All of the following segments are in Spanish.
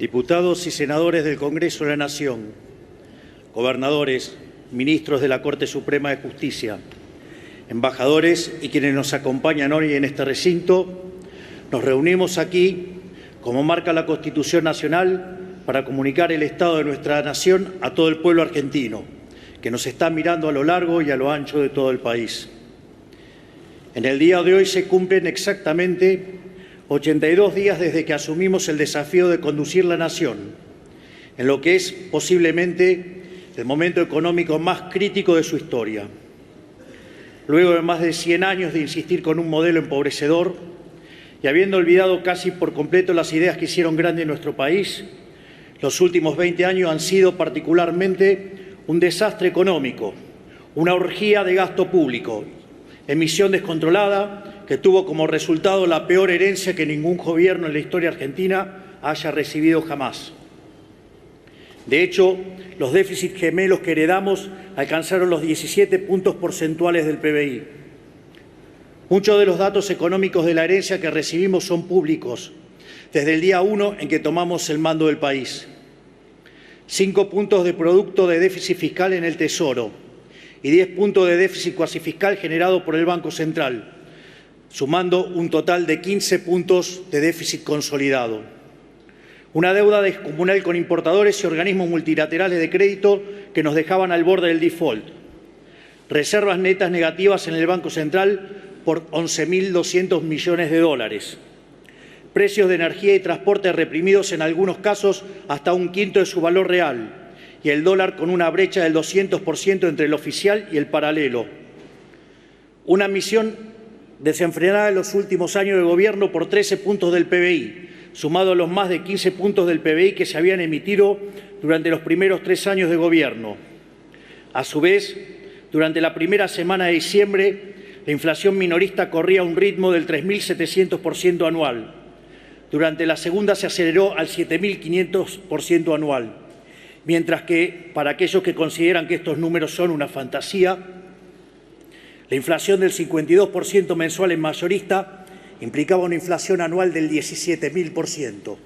Diputados y senadores del Congreso de la Nación, gobernadores, ministros de la Corte Suprema de Justicia, embajadores y quienes nos acompañan hoy en este recinto, nos reunimos aquí, como marca la Constitución Nacional, para comunicar el estado de nuestra nación a todo el pueblo argentino, que nos está mirando a lo largo y a lo ancho de todo el país. En el día de hoy se cumplen exactamente 82 días desde que asumimos el desafío de conducir la nación en lo que es posiblemente el momento económico más crítico de su historia. Luego de más de 100 años de insistir con un modelo empobrecedor y habiendo olvidado casi por completo las ideas que hicieron grande nuestro país, los últimos 20 años han sido particularmente un desastre económico, una orgía de gasto público, emisión descontrolada que tuvo como resultado la peor herencia que ningún gobierno en la historia argentina haya recibido jamás. De hecho, los déficits gemelos que heredamos alcanzaron los 17 puntos porcentuales del PBI. Muchos de los datos económicos de la herencia que recibimos son públicos, desde el día 1 en que tomamos el mando del país. 5 puntos de producto de déficit fiscal en el Tesoro y 10 puntos de déficit cuasi fiscal generado por el Banco Central, sumando un total de 15 puntos de déficit consolidado. Una deuda descomunal con importadores y organismos multilaterales de crédito que nos dejaban al borde del default. Reservas netas negativas en el Banco Central por 11.200 millones de dólares. Precios de energía y transporte reprimidos en algunos casos hasta un quinto de su valor real. Y el dólar con una brecha del 200% entre el oficial y el paralelo. Una misión desenfrenada en los últimos años de gobierno por 13 puntos del PBI, sumado a los más de 15 puntos del PBI que se habían emitido durante los primeros 3 años de gobierno. A su vez, durante la primera semana de diciembre, la inflación minorista corría a un ritmo del 3.700% anual. Durante la segunda se aceleró al 7.500% anual. Mientras que, para aquellos que consideran que estos números son una fantasía, la inflación del 52% mensual en mayorista implicaba una inflación anual del 17.000%.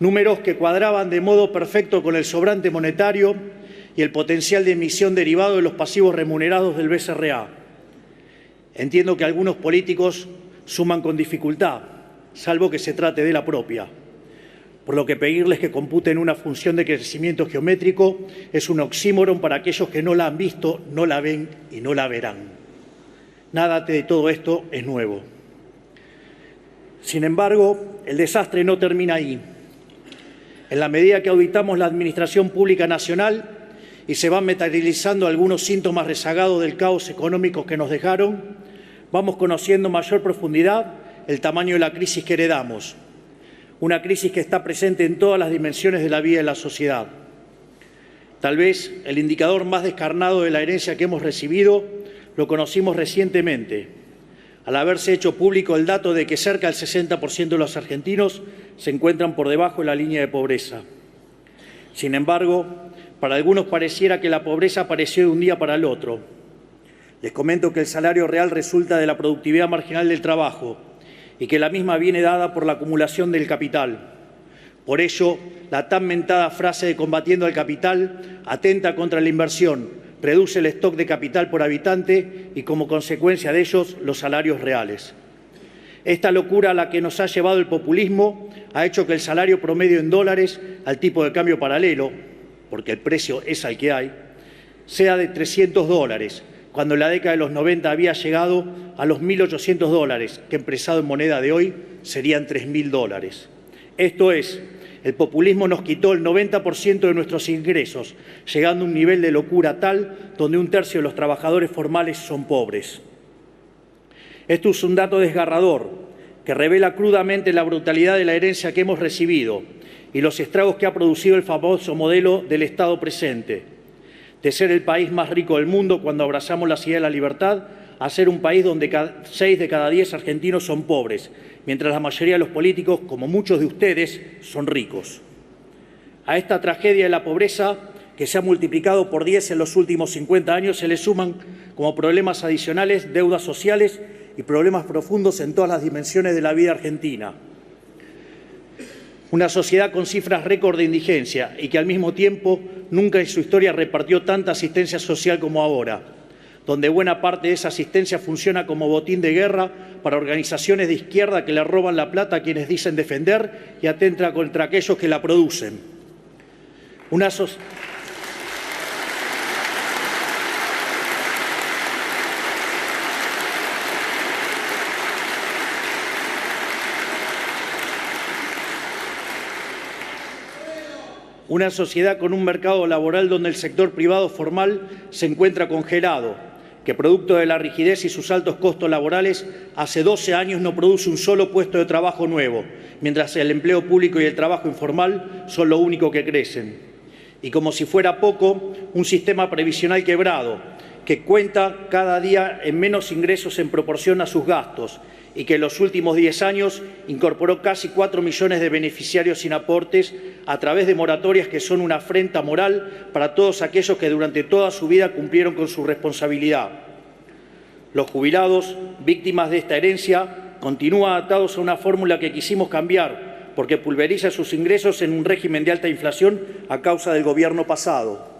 Números que cuadraban de modo perfecto con el sobrante monetario y el potencial de emisión derivado de los pasivos remunerados del BCRA. Entiendo que algunos políticos suman con dificultad, salvo que se trate de la propia. Por lo que pedirles que computen una función de crecimiento geométrico es un oxímoron para aquellos que no la han visto, no la ven y no la verán. Nada de todo esto es nuevo. Sin embargo, el desastre no termina ahí. En la medida que auditamos la Administración Pública Nacional y se van materializando algunos síntomas rezagados del caos económico que nos dejaron, vamos conociendo mayor profundidad el tamaño de la crisis que heredamos. Una crisis que está presente en todas las dimensiones de la vida de la sociedad. Tal vez el indicador más descarnado de la herencia que hemos recibido lo conocimos recientemente, al haberse hecho público el dato de que cerca del 60% de los argentinos se encuentran por debajo de la línea de pobreza. Sin embargo, para algunos pareciera que la pobreza apareció de un día para el otro. Les comento que el salario real resulta de la productividad marginal del trabajo, y que la misma viene dada por la acumulación del capital. Por ello, la tan mentada frase de combatiendo al capital atenta contra la inversión, reduce el stock de capital por habitante y, como consecuencia de ellos, los salarios reales. Esta locura a la que nos ha llevado el populismo ha hecho que el salario promedio en dólares al tipo de cambio paralelo, porque el precio es el que hay, sea de $300, cuando en la década de los 90 había llegado a los $1.800, que empresado en moneda de hoy serían $3.000. Esto es, el populismo nos quitó el 90% de nuestros ingresos, llegando a un nivel de locura tal donde un tercio de los trabajadores formales son pobres. Esto es un dato desgarrador que revela crudamente la brutalidad de la herencia que hemos recibido y los estragos que ha producido el famoso modelo del Estado presente, de ser el país más rico del mundo cuando abrazamos la idea de la libertad, a ser un país donde 6 de cada 10 argentinos son pobres, mientras la mayoría de los políticos, como muchos de ustedes, son ricos. A esta tragedia de la pobreza, que se ha multiplicado por 10 en los últimos 50 años, se le suman como problemas adicionales deudas sociales y problemas profundos en todas las dimensiones de la vida argentina. Una sociedad con cifras récord de indigencia y que al mismo tiempo nunca en su historia repartió tanta asistencia social como ahora, donde buena parte de esa asistencia funciona como botín de guerra para organizaciones de izquierda que le roban la plata a quienes dicen defender y atentan contra aquellos que la producen. Una sociedad con un mercado laboral donde el sector privado formal se encuentra congelado, que producto de la rigidez y sus altos costos laborales, hace 12 años no produce un solo puesto de trabajo nuevo, mientras el empleo público y el trabajo informal son lo único que crecen. Y como si fuera poco, un sistema previsional quebrado, que cuenta cada día en menos ingresos en proporción a sus gastos y que en los últimos 10 años incorporó casi 4 millones de beneficiarios sin aportes a través de moratorias que son una afrenta moral para todos aquellos que durante toda su vida cumplieron con su responsabilidad. Los jubilados, víctimas de esta herencia, continúan atados a una fórmula que quisimos cambiar porque pulveriza sus ingresos en un régimen de alta inflación a causa del gobierno pasado.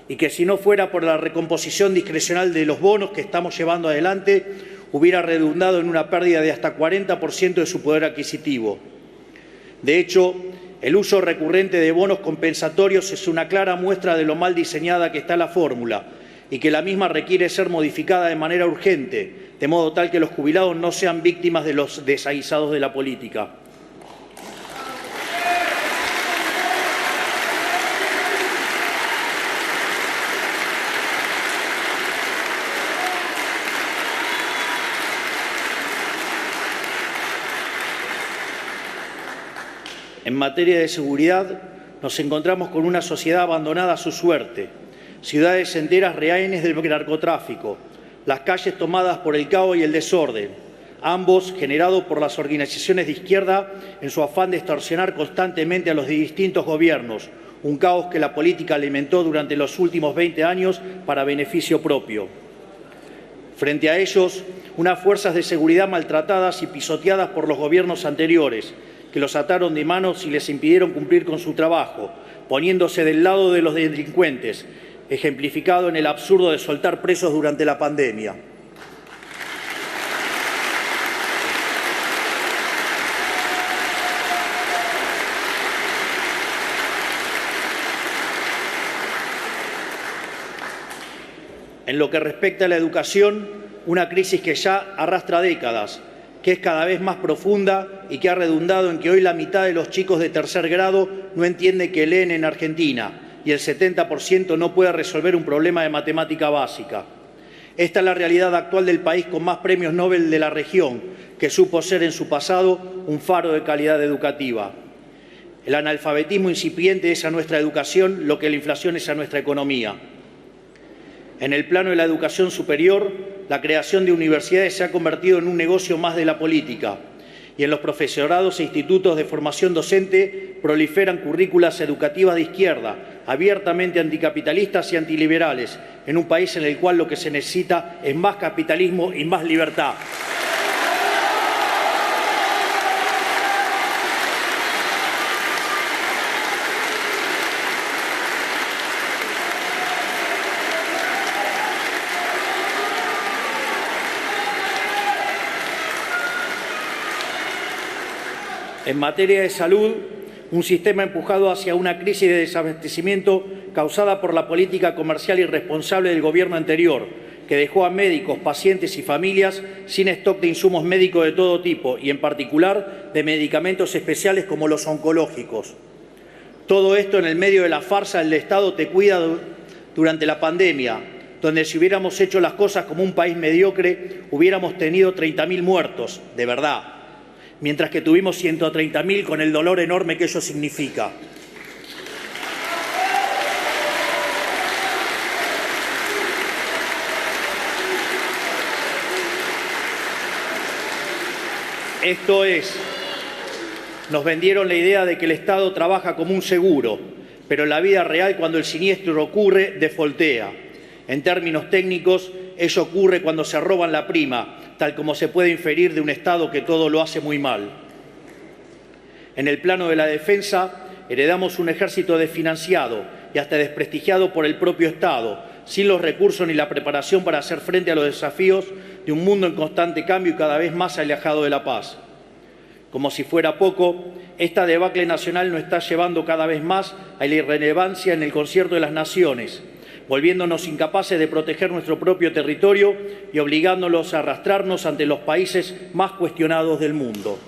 Y que si no fuera por la recomposición discrecional de los bonos que estamos llevando adelante, hubiera redundado en una pérdida de hasta 40% de su poder adquisitivo. De hecho, el uso recurrente de bonos compensatorios es una clara muestra de lo mal diseñada que está la fórmula y que la misma requiere ser modificada de manera urgente, de modo tal que los jubilados no sean víctimas de los desaguisados de la política. En materia de seguridad, nos encontramos con una sociedad abandonada a su suerte, ciudades enteras rehenes del narcotráfico, las calles tomadas por el caos y el desorden, ambos generados por las organizaciones de izquierda en su afán de extorsionar constantemente a los distintos gobiernos, un caos que la política alimentó durante los últimos 20 años para beneficio propio. Frente a ellos, unas fuerzas de seguridad maltratadas y pisoteadas por los gobiernos anteriores, que los ataron de manos y les impidieron cumplir con su trabajo, poniéndose del lado de los delincuentes, ejemplificado en el absurdo de soltar presos durante la pandemia. En lo que respecta a la educación, una crisis que ya arrastra décadas, que es cada vez más profunda y que ha redundado en que hoy la mitad de los chicos de tercer grado no entiende que leen en Argentina y el 70% no puede resolver un problema de matemática básica. Esta es la realidad actual del país con más premios Nobel de la región, que supo ser en su pasado un faro de calidad educativa. El analfabetismo incipiente es a nuestra educación lo que la inflación es a nuestra economía. En el plano de la educación superior, la creación de universidades se ha convertido en un negocio más de la política y en los profesorados e institutos de formación docente proliferan currículas educativas de izquierda, abiertamente anticapitalistas y antiliberales, en un país en el cual lo que se necesita es más capitalismo y más libertad. En materia de salud, un sistema empujado hacia una crisis de desabastecimiento causada por la política comercial irresponsable del gobierno anterior, que dejó a médicos, pacientes y familias sin stock de insumos médicos de todo tipo y, en particular, de medicamentos especiales como los oncológicos. Todo esto en el medio de la farsa del Estado te cuida durante la pandemia, donde si hubiéramos hecho las cosas como un país mediocre, hubiéramos tenido 30.000 muertos, de verdad, mientras que tuvimos 130.000 con el dolor enorme que ello significa. Esto es, nos vendieron la idea de que el Estado trabaja como un seguro, pero en la vida real, cuando el siniestro ocurre, defoltea. En términos técnicos, ello ocurre cuando se roban la prima, tal como se puede inferir de un Estado que todo lo hace muy mal. En el plano de la defensa, heredamos un ejército desfinanciado y hasta desprestigiado por el propio Estado, sin los recursos ni la preparación para hacer frente a los desafíos de un mundo en constante cambio y cada vez más alejado de la paz. Como si fuera poco, esta debacle nacional nos está llevando cada vez más a la irrelevancia en el concierto de las naciones, volviéndonos incapaces de proteger nuestro propio territorio y obligándolos a arrastrarnos ante los países más cuestionados del mundo.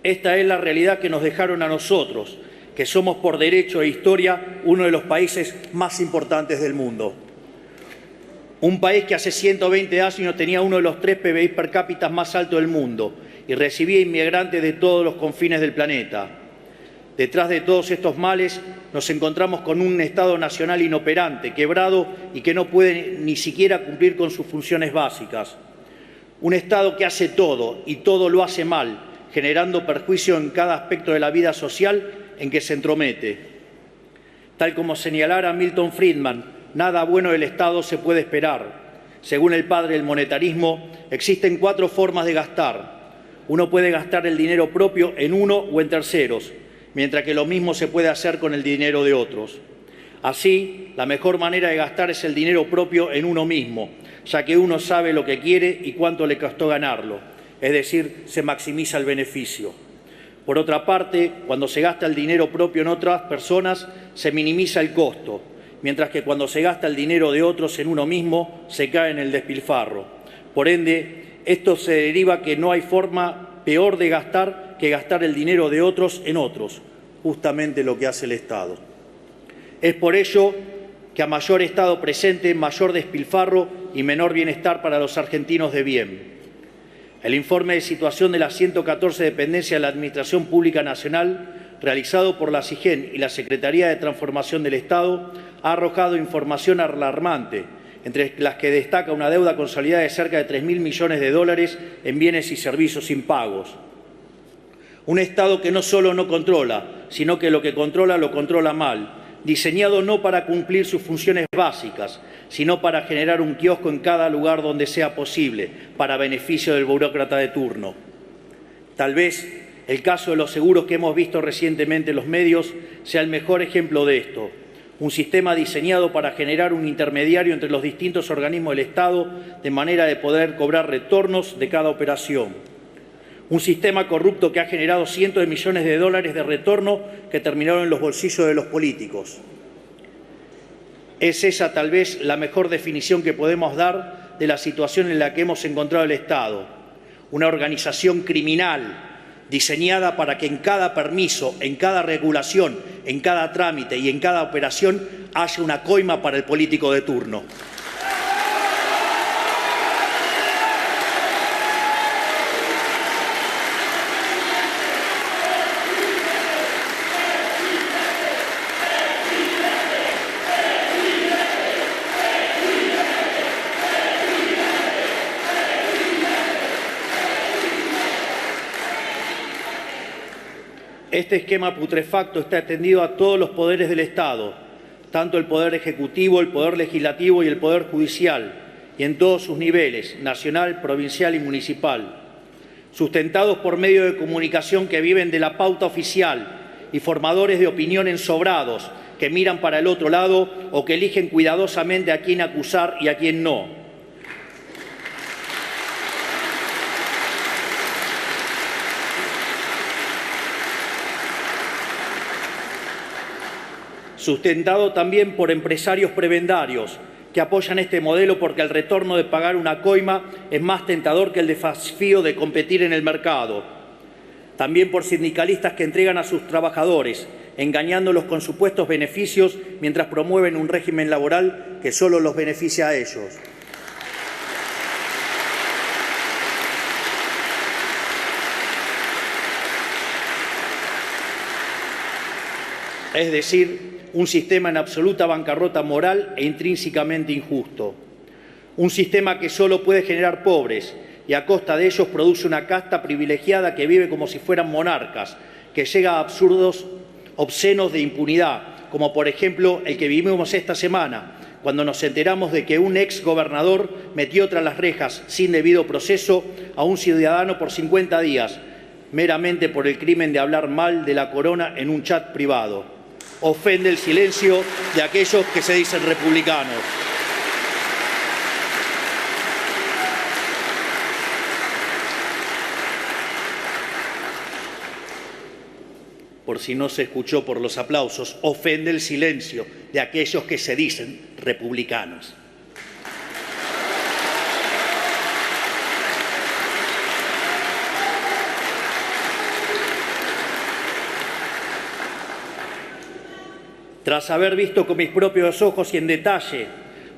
Esta es la realidad que nos dejaron a nosotros, que somos por derecho e historia uno de los países más importantes del mundo. Un país que hace 120 años tenía uno de los 3 PBI per cápita más altos del mundo y recibía inmigrantes de todos los confines del planeta. Detrás de todos estos males nos encontramos con un Estado nacional inoperante, quebrado y que no puede ni siquiera cumplir con sus funciones básicas. Un Estado que hace todo y todo lo hace mal, generando perjuicio en cada aspecto de la vida social en que se entromete. Tal como señalara Milton Friedman, nada bueno del Estado se puede esperar. Según el padre del monetarismo, existen 4 formas de gastar. Uno puede gastar el dinero propio en uno o en terceros, mientras que lo mismo se puede hacer con el dinero de otros. Así, la mejor manera de gastar es el dinero propio en uno mismo, ya que uno sabe lo que quiere y cuánto le costó ganarlo. Es decir, se maximiza el beneficio. Por otra parte, cuando se gasta el dinero propio en otras personas, se minimiza el costo, mientras que cuando se gasta el dinero de otros en uno mismo, se cae en el despilfarro. Por ende, esto se deriva que no hay forma peor de gastar que gastar el dinero de otros en otros, justamente lo que hace el Estado. Es por ello que a mayor Estado presente, mayor despilfarro y menor bienestar para los argentinos de bien. El informe de situación de las 114 dependencias de la Administración Pública Nacional, realizado por la SIGEN y la Secretaría de Transformación del Estado, ha arrojado información alarmante, entre las que destaca una deuda consolidada de cerca de 3.000 millones de dólares en bienes y servicios impagos. Un Estado que no solo no controla, sino que lo que controla lo controla mal, diseñado no para cumplir sus funciones básicas, sino para generar un kiosco en cada lugar donde sea posible, para beneficio del burócrata de turno. Tal vez el caso de los seguros que hemos visto recientemente en los medios sea el mejor ejemplo de esto. Un sistema diseñado para generar un intermediario entre los distintos organismos del Estado de manera de poder cobrar retornos de cada operación. Un sistema corrupto que ha generado cientos de millones de dólares de retorno que terminaron en los bolsillos de los políticos. Es esa tal vez la mejor definición que podemos dar de la situación en la que hemos encontrado el Estado. Una organización criminal diseñada para que en cada permiso, en cada regulación, en cada trámite y en cada operación haya una coima para el político de turno. Este esquema putrefacto está extendido a todos los poderes del Estado, tanto el Poder Ejecutivo, el Poder Legislativo y el Poder Judicial, y en todos sus niveles, nacional, provincial y municipal, sustentados por medios de comunicación que viven de la pauta oficial y formadores de opinión ensobrados que miran para el otro lado o que eligen cuidadosamente a quién acusar y a quién no. Sustentado también por empresarios prebendarios que apoyan este modelo porque el retorno de pagar una coima es más tentador que el desafío de competir en el mercado. También por sindicalistas que entregan a sus trabajadores, engañándolos con supuestos beneficios mientras promueven un régimen laboral que solo los beneficia a ellos. Es decir, un sistema en absoluta bancarrota moral e intrínsecamente injusto. Un sistema que solo puede generar pobres y a costa de ellos produce una casta privilegiada que vive como si fueran monarcas, que llega a absurdos obscenos de impunidad, como por ejemplo el que vivimos esta semana, cuando nos enteramos de que un ex gobernador metió tras las rejas sin debido proceso a un ciudadano por 50 días, meramente por el crimen de hablar mal de la corona en un chat privado. Ofende el silencio de aquellos que se dicen republicanos. Por si no se escuchó por los aplausos, ofende el silencio de aquellos que se dicen republicanos. Tras haber visto con mis propios ojos y en detalle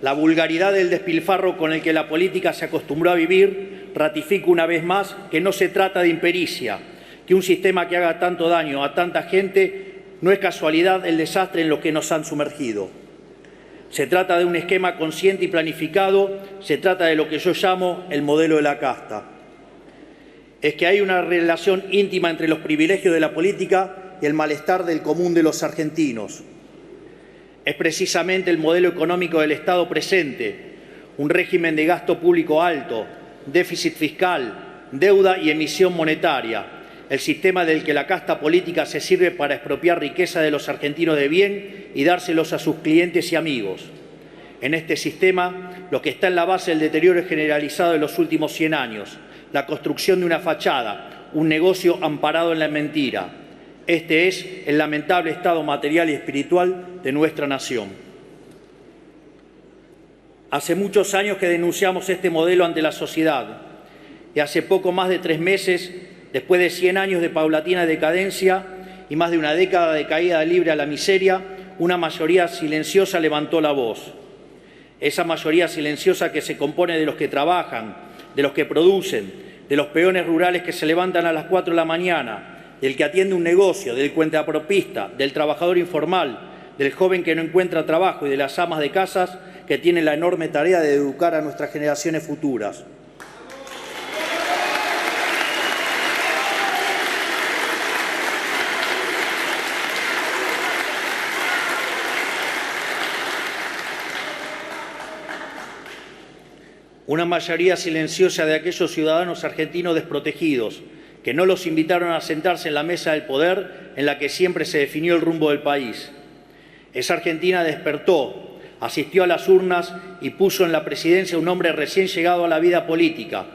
la vulgaridad del despilfarro con el que la política se acostumbró a vivir, ratifico una vez más que no se trata de impericia, que un sistema que haga tanto daño a tanta gente no es casualidad el desastre en lo que nos han sumergido. Se trata de un esquema consciente y planificado, se trata de lo que yo llamo el modelo de la casta. Es que hay una relación íntima entre los privilegios de la política y el malestar del común de los argentinos. Es precisamente el modelo económico del Estado presente, un régimen de gasto público alto, déficit fiscal, deuda y emisión monetaria, el sistema del que la casta política se sirve para expropiar riqueza de los argentinos de bien y dárselos a sus clientes y amigos. En este sistema, lo que está en la base del deterioro generalizado de los últimos 100 años, la construcción de una fachada, un negocio amparado en la mentira. Este es el lamentable estado material y espiritual de nuestra nación. Hace muchos años que denunciamos este modelo ante la sociedad y hace poco más de 3 meses, después de 100 años de paulatina decadencia y más de una década de caída libre a la miseria, una mayoría silenciosa levantó la voz. Esa mayoría silenciosa que se compone de los que trabajan, de los que producen, de los peones rurales que se levantan a las 4 de la mañana, del que atiende un negocio, del cuentapropista, del trabajador informal, del joven que no encuentra trabajo y de las amas de casas que tienen la enorme tarea de educar a nuestras generaciones futuras. Una mayoría silenciosa de aquellos ciudadanos argentinos desprotegidos, que no los invitaron a sentarse en la mesa del poder en la que siempre se definió el rumbo del país. Esa Argentina despertó, asistió a las urnas y puso en la presidencia un hombre recién llegado a la vida política,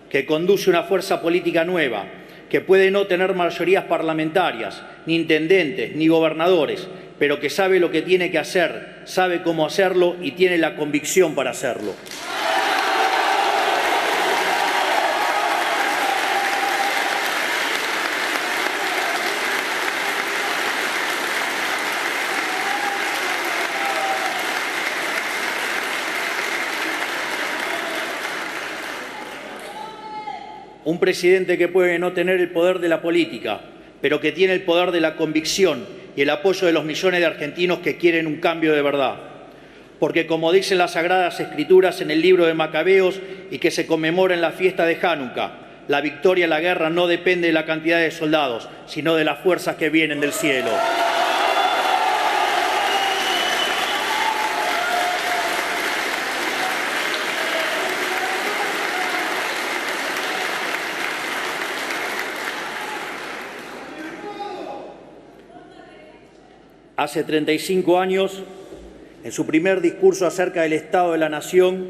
que conduce una fuerza política nueva, que puede no tener mayorías parlamentarias, ni intendentes, ni gobernadores, pero que sabe lo que tiene que hacer, sabe cómo hacerlo y tiene la convicción para hacerlo. Un presidente que puede no tener el poder de la política, pero que tiene el poder de la convicción y el apoyo de los millones de argentinos que quieren un cambio de verdad. Porque como dicen las Sagradas Escrituras en el libro de Macabeos y que se conmemora en la fiesta de Hanukkah, la victoria en la guerra no depende de la cantidad de soldados, sino de las fuerzas que vienen del cielo. Hace 35 años, en su primer discurso acerca del Estado de la Nación,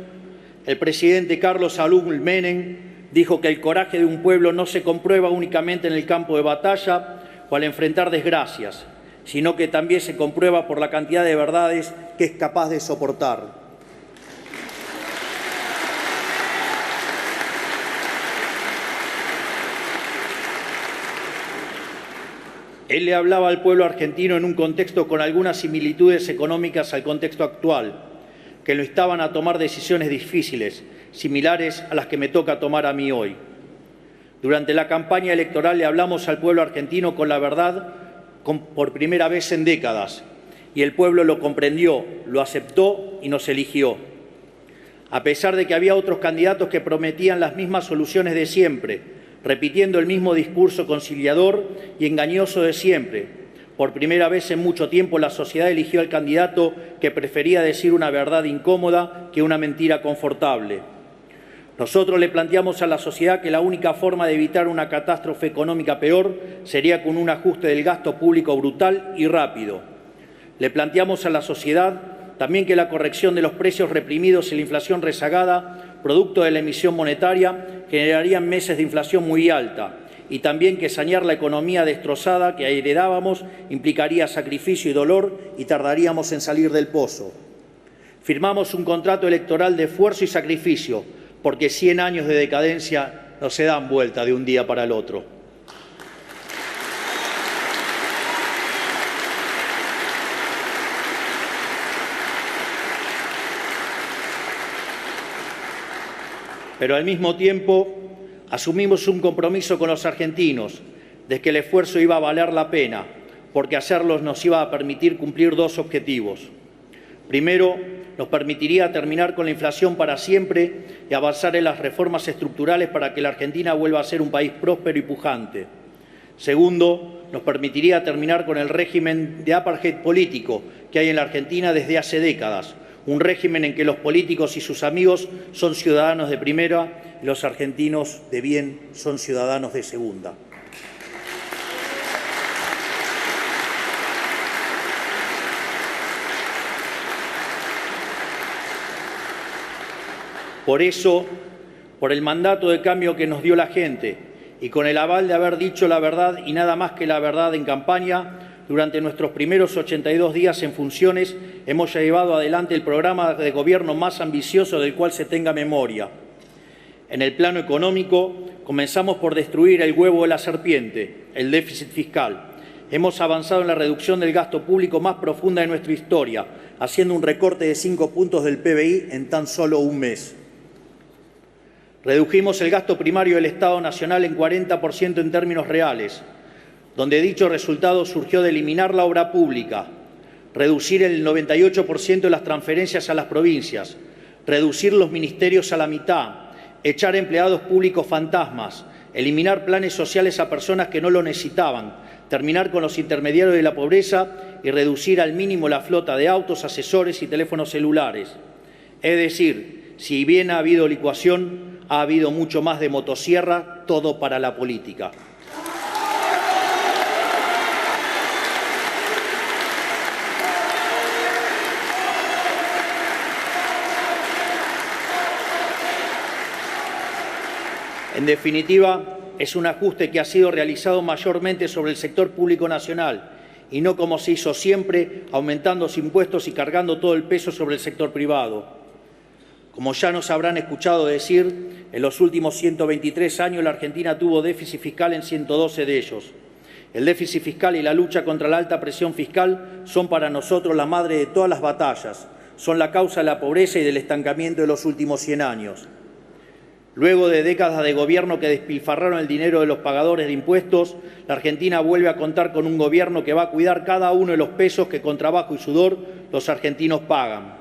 el presidente Carlos Saúl Menem dijo que el coraje de un pueblo no se comprueba únicamente en el campo de batalla o al enfrentar desgracias, sino que también se comprueba por la cantidad de verdades que es capaz de soportar. Él le hablaba al pueblo argentino en un contexto con algunas similitudes económicas al contexto actual, que lo instaban a tomar decisiones difíciles, similares a las que me toca tomar a mí hoy. Durante la campaña electoral le hablamos al pueblo argentino con la verdad por primera vez en décadas, y el pueblo lo comprendió, lo aceptó y nos eligió. A pesar de que había otros candidatos que prometían las mismas soluciones de siempre, repitiendo el mismo discurso conciliador y engañoso de siempre, Por primera vez en mucho tiempo la sociedad eligió al candidato que prefería decir una verdad incómoda que una mentira confortable. Nosotros le planteamos a la sociedad que la única forma de evitar una catástrofe económica peor sería con un ajuste del gasto público brutal y rápido. Le planteamos a la sociedad también que la corrección de los precios reprimidos y la inflación rezagada, producto de la emisión monetaria, generarían meses de inflación muy alta, y también que sanear la economía destrozada que heredábamos implicaría sacrificio y dolor y tardaríamos en salir del pozo. Firmamos un contrato electoral de esfuerzo y sacrificio, porque 100 años de decadencia no se dan vuelta de un día para el otro. Pero al mismo tiempo asumimos un compromiso con los argentinos de que el esfuerzo iba a valer la pena, porque hacerlo nos iba a permitir cumplir dos objetivos. Primero, nos permitiría terminar con la inflación para siempre y avanzar en las reformas estructurales para que la Argentina vuelva a ser un país próspero y pujante. Segundo, nos permitiría terminar con el régimen de apartheid político que hay en la Argentina desde hace décadas, un régimen en que los políticos y sus amigos son ciudadanos de primera y los argentinos de bien son ciudadanos de segunda. Por eso, por el mandato de cambio que nos dio la gente y con el aval de haber dicho la verdad y nada más que la verdad en campaña, durante nuestros primeros 82 días en funciones hemos llevado adelante el programa de gobierno más ambicioso del cual se tenga memoria. En el plano económico, comenzamos por destruir el huevo de la serpiente, el déficit fiscal. Hemos avanzado en la reducción del gasto público más profunda de nuestra historia, haciendo un recorte de 5 puntos del PBI en tan solo un mes. Redujimos el gasto primario del Estado Nacional en 40% en términos reales, donde dicho resultado surgió de eliminar la obra pública, reducir el 98% de las transferencias a las provincias, reducir los ministerios a la mitad, echar empleados públicos fantasmas, eliminar planes sociales a personas que no lo necesitaban, terminar con los intermediarios de la pobreza y reducir al mínimo la flota de autos, asesores y teléfonos celulares. Es decir, si bien ha habido licuación, ha habido mucho más de motosierra, todo para la política. En definitiva, es un ajuste que ha sido realizado mayormente sobre el sector público nacional y no como se hizo siempre, aumentando los impuestos y cargando todo el peso sobre el sector privado. Como ya nos habrán escuchado decir, en los últimos 123 años la Argentina tuvo déficit fiscal en 112 de ellos. El déficit fiscal y la lucha contra la alta presión fiscal son para nosotros la madre de todas las batallas, son la causa de la pobreza y del estancamiento de los últimos 100 años. Luego de décadas de gobierno que despilfarraron el dinero de los pagadores de impuestos, la Argentina vuelve a contar con un gobierno que va a cuidar cada uno de los pesos que con trabajo y sudor los argentinos pagan.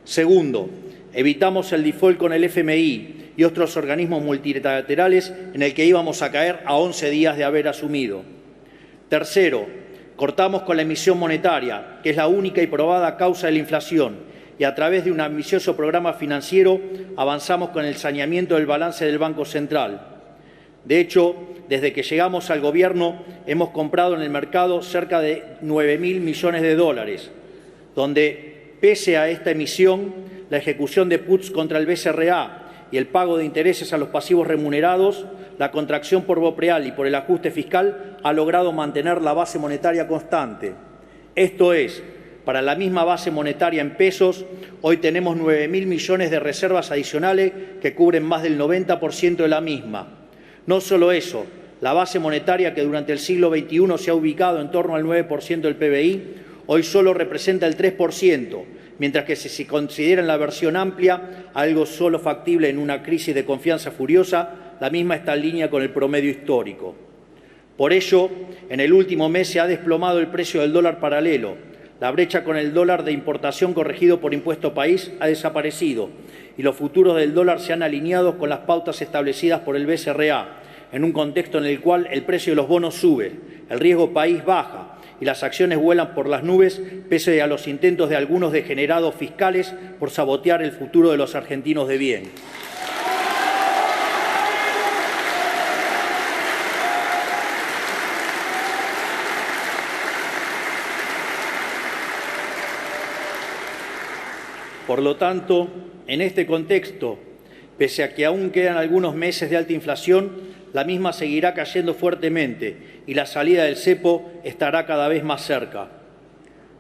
Segundo, evitamos el default con el FMI y otros organismos multilaterales en el que íbamos a caer a 11 días de haber asumido. Tercero, cortamos con la emisión monetaria, que es la única y probada causa de la inflación, y a través de un ambicioso programa financiero avanzamos con el saneamiento del balance del Banco Central. De hecho, desde que llegamos al gobierno hemos comprado en el mercado cerca de 9.000 millones de dólares, donde, pese a esta emisión, la ejecución de puts contra el BCRA y el pago de intereses a los pasivos remunerados, la contracción por BOPREAL y por el ajuste fiscal ha logrado mantener la base monetaria constante. Esto es, para la misma base monetaria en pesos, hoy tenemos 9.000 millones de reservas adicionales que cubren más del 90% de la misma. No solo eso, la base monetaria que durante el siglo XXI se ha ubicado en torno al 9% del PBI, hoy solo representa el 3%, mientras que si se considera en la versión amplia algo solo factible en una crisis de confianza furiosa, la misma está en línea con el promedio histórico. Por ello, en el último mes se ha desplomado el precio del dólar paralelo. La brecha con el dólar de importación corregido por impuesto país ha desaparecido y los futuros del dólar se han alineado con las pautas establecidas por el BCRA, en un contexto en el cual el precio de los bonos sube, el riesgo país baja y las acciones vuelan por las nubes pese a los intentos de algunos degenerados fiscales por sabotear el futuro de los argentinos de bien. Por lo tanto, en este contexto, pese a que aún quedan algunos meses de alta inflación, la misma seguirá cayendo fuertemente y la salida del cepo estará cada vez más cerca.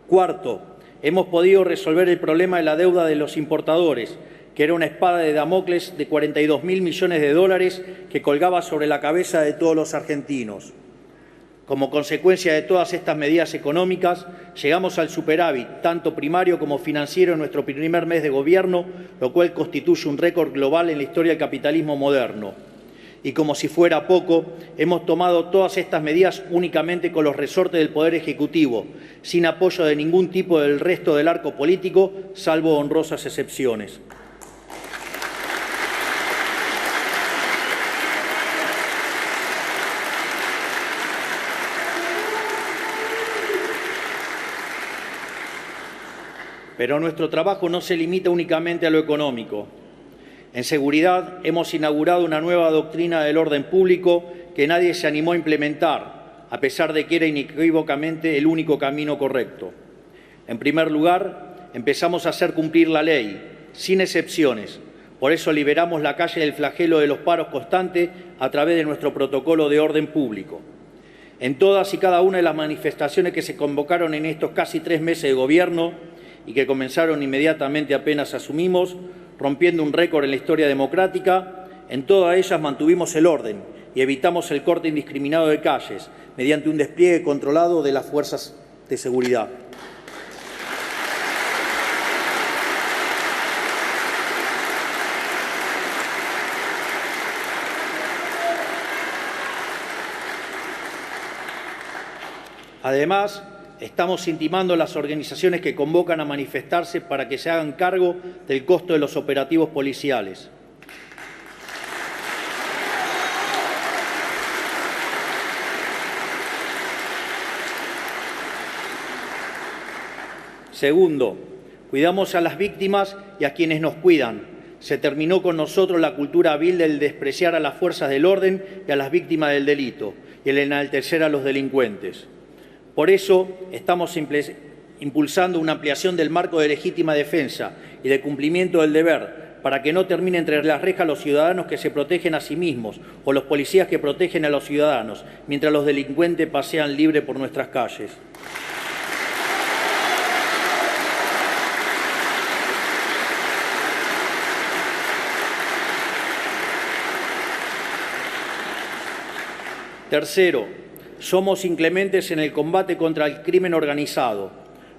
Cuarto, hemos podido resolver el problema de la deuda de los importadores, que era una espada de Damocles de 42.000 millones de dólares que colgaba sobre la cabeza de todos los argentinos. Como consecuencia de todas estas medidas económicas, llegamos al superávit, tanto primario como financiero, en nuestro primer mes de gobierno, lo cual constituye un récord global en la historia del capitalismo moderno. Y como si fuera poco, hemos tomado todas estas medidas únicamente con los resortes del Poder Ejecutivo, sin apoyo de ningún tipo del resto del arco político, salvo honrosas excepciones. Pero nuestro trabajo no se limita únicamente a lo económico. En seguridad hemos inaugurado una nueva doctrina del orden público que nadie se animó a implementar, a pesar de que era inequívocamente el único camino correcto. En primer lugar, empezamos a hacer cumplir la ley, sin excepciones. Por eso liberamos la calle del flagelo de los paros constantes a través de nuestro protocolo de orden público. En todas y cada una de las manifestaciones que se convocaron en estos casi 3 meses de gobierno, y que comenzaron inmediatamente apenas asumimos, rompiendo un récord en la historia democrática, en todas ellas mantuvimos el orden y evitamos el corte indiscriminado de calles mediante un despliegue controlado de las fuerzas de seguridad. Además, estamos intimando a las organizaciones que convocan a manifestarse para que se hagan cargo del costo de los operativos policiales. Segundo, cuidamos a las víctimas y a quienes nos cuidan. Se terminó con nosotros la cultura vil del despreciar a las fuerzas del orden y a las víctimas del delito y el enaltecer a los delincuentes. Por eso estamos impulsando una ampliación del marco de legítima defensa y de cumplimiento del deber para que no terminen entre las rejas los ciudadanos que se protegen a sí mismos o los policías que protegen a los ciudadanos, mientras los delincuentes pasean libres por nuestras calles. Tercero, somos inclementes en el combate contra el crimen organizado.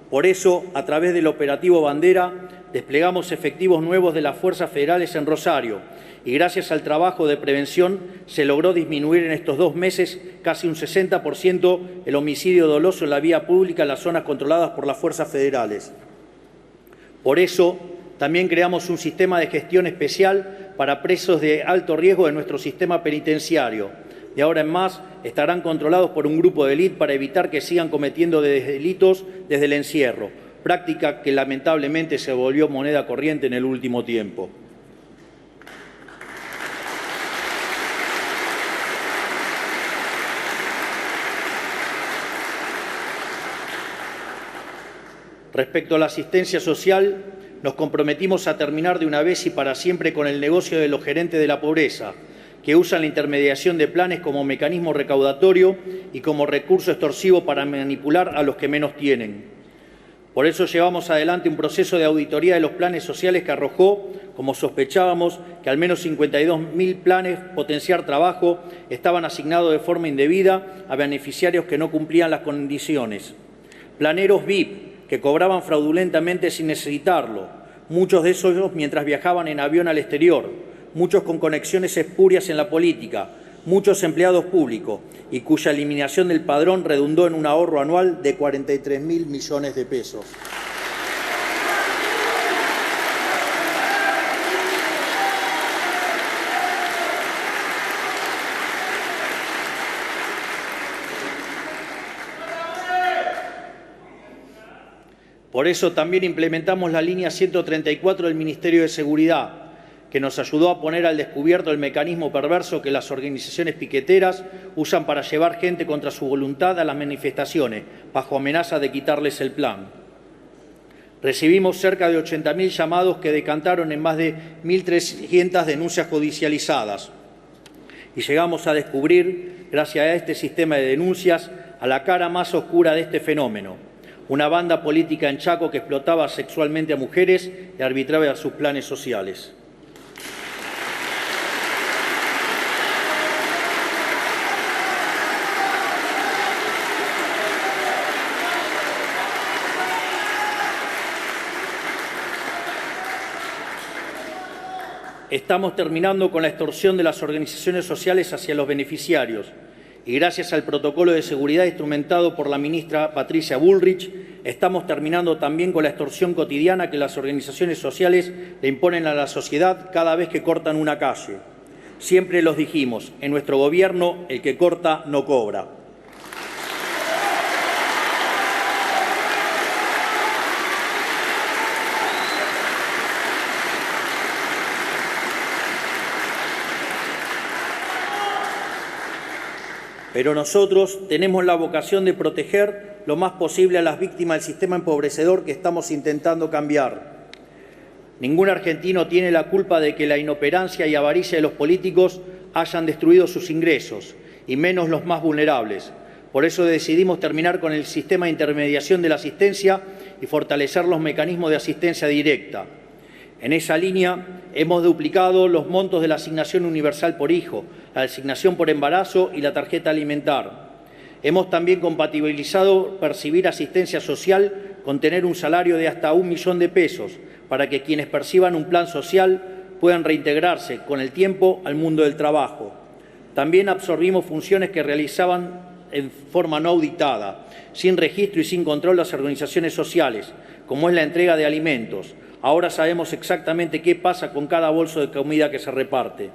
Por eso, a través del operativo Bandera, desplegamos efectivos nuevos de las fuerzas federales en Rosario y gracias al trabajo de prevención se logró disminuir en estos 2 meses casi un 60% el homicidio doloso en la vía pública en las zonas controladas por las fuerzas federales. Por eso, también creamos un sistema de gestión especial para presos de alto riesgo de nuestro sistema penitenciario. De ahora en más estarán controlados por un grupo de élite para evitar que sigan cometiendo delitos desde el encierro, práctica que lamentablemente se volvió moneda corriente en el último tiempo. Respecto a la asistencia social, nos comprometimos a terminar de una vez y para siempre con el negocio de los gerentes de la pobreza, que usan la intermediación de planes como mecanismo recaudatorio y como recurso extorsivo para manipular a los que menos tienen. Por eso llevamos adelante un proceso de auditoría de los planes sociales que arrojó, como sospechábamos, que al menos 52.000 planes Potenciar Trabajo estaban asignados de forma indebida a beneficiarios que no cumplían las condiciones. Planeros VIP que cobraban fraudulentamente sin necesitarlo, muchos de esos mientras viajaban en avión al exterior, muchos con conexiones espurias en la política, muchos empleados públicos y cuya eliminación del padrón redundó en un ahorro anual de 43.000 millones de pesos. Por eso también implementamos la línea 134 del Ministerio de Seguridad, que nos ayudó a poner al descubierto el mecanismo perverso que las organizaciones piqueteras usan para llevar gente contra su voluntad a las manifestaciones, bajo amenaza de quitarles el plan. Recibimos cerca de 80.000 llamados que decantaron en más de 1.300 denuncias judicializadas. Y llegamos a descubrir, gracias a este sistema de denuncias, a la cara más oscura de este fenómeno: una banda política en Chaco que explotaba sexualmente a mujeres y arbitraba sus planes sociales. Estamos terminando con la extorsión de las organizaciones sociales hacia los beneficiarios y gracias al protocolo de seguridad instrumentado por la ministra Patricia Bullrich, estamos terminando también con la extorsión cotidiana que las organizaciones sociales le imponen a la sociedad cada vez que cortan una calle. Siempre los dijimos, en nuestro gobierno el que corta no cobra. Pero nosotros tenemos la vocación de proteger lo más posible a las víctimas del sistema empobrecedor que estamos intentando cambiar. Ningún argentino tiene la culpa de que la inoperancia y avaricia de los políticos hayan destruido sus ingresos, y menos los más vulnerables. Por eso decidimos terminar con el sistema de intermediación de la asistencia y fortalecer los mecanismos de asistencia directa. En esa línea hemos duplicado los montos de la asignación universal por hijo, la asignación por embarazo y la tarjeta alimentar. Hemos también compatibilizado percibir asistencia social con tener un salario de hasta 1 millón de pesos para que quienes perciban un plan social puedan reintegrarse con el tiempo al mundo del trabajo. También absorbimos funciones que realizaban en forma no auditada, sin registro y sin control las organizaciones sociales, como es la entrega de alimentos. Ahora sabemos exactamente qué pasa con cada bolso de comida que se reparte.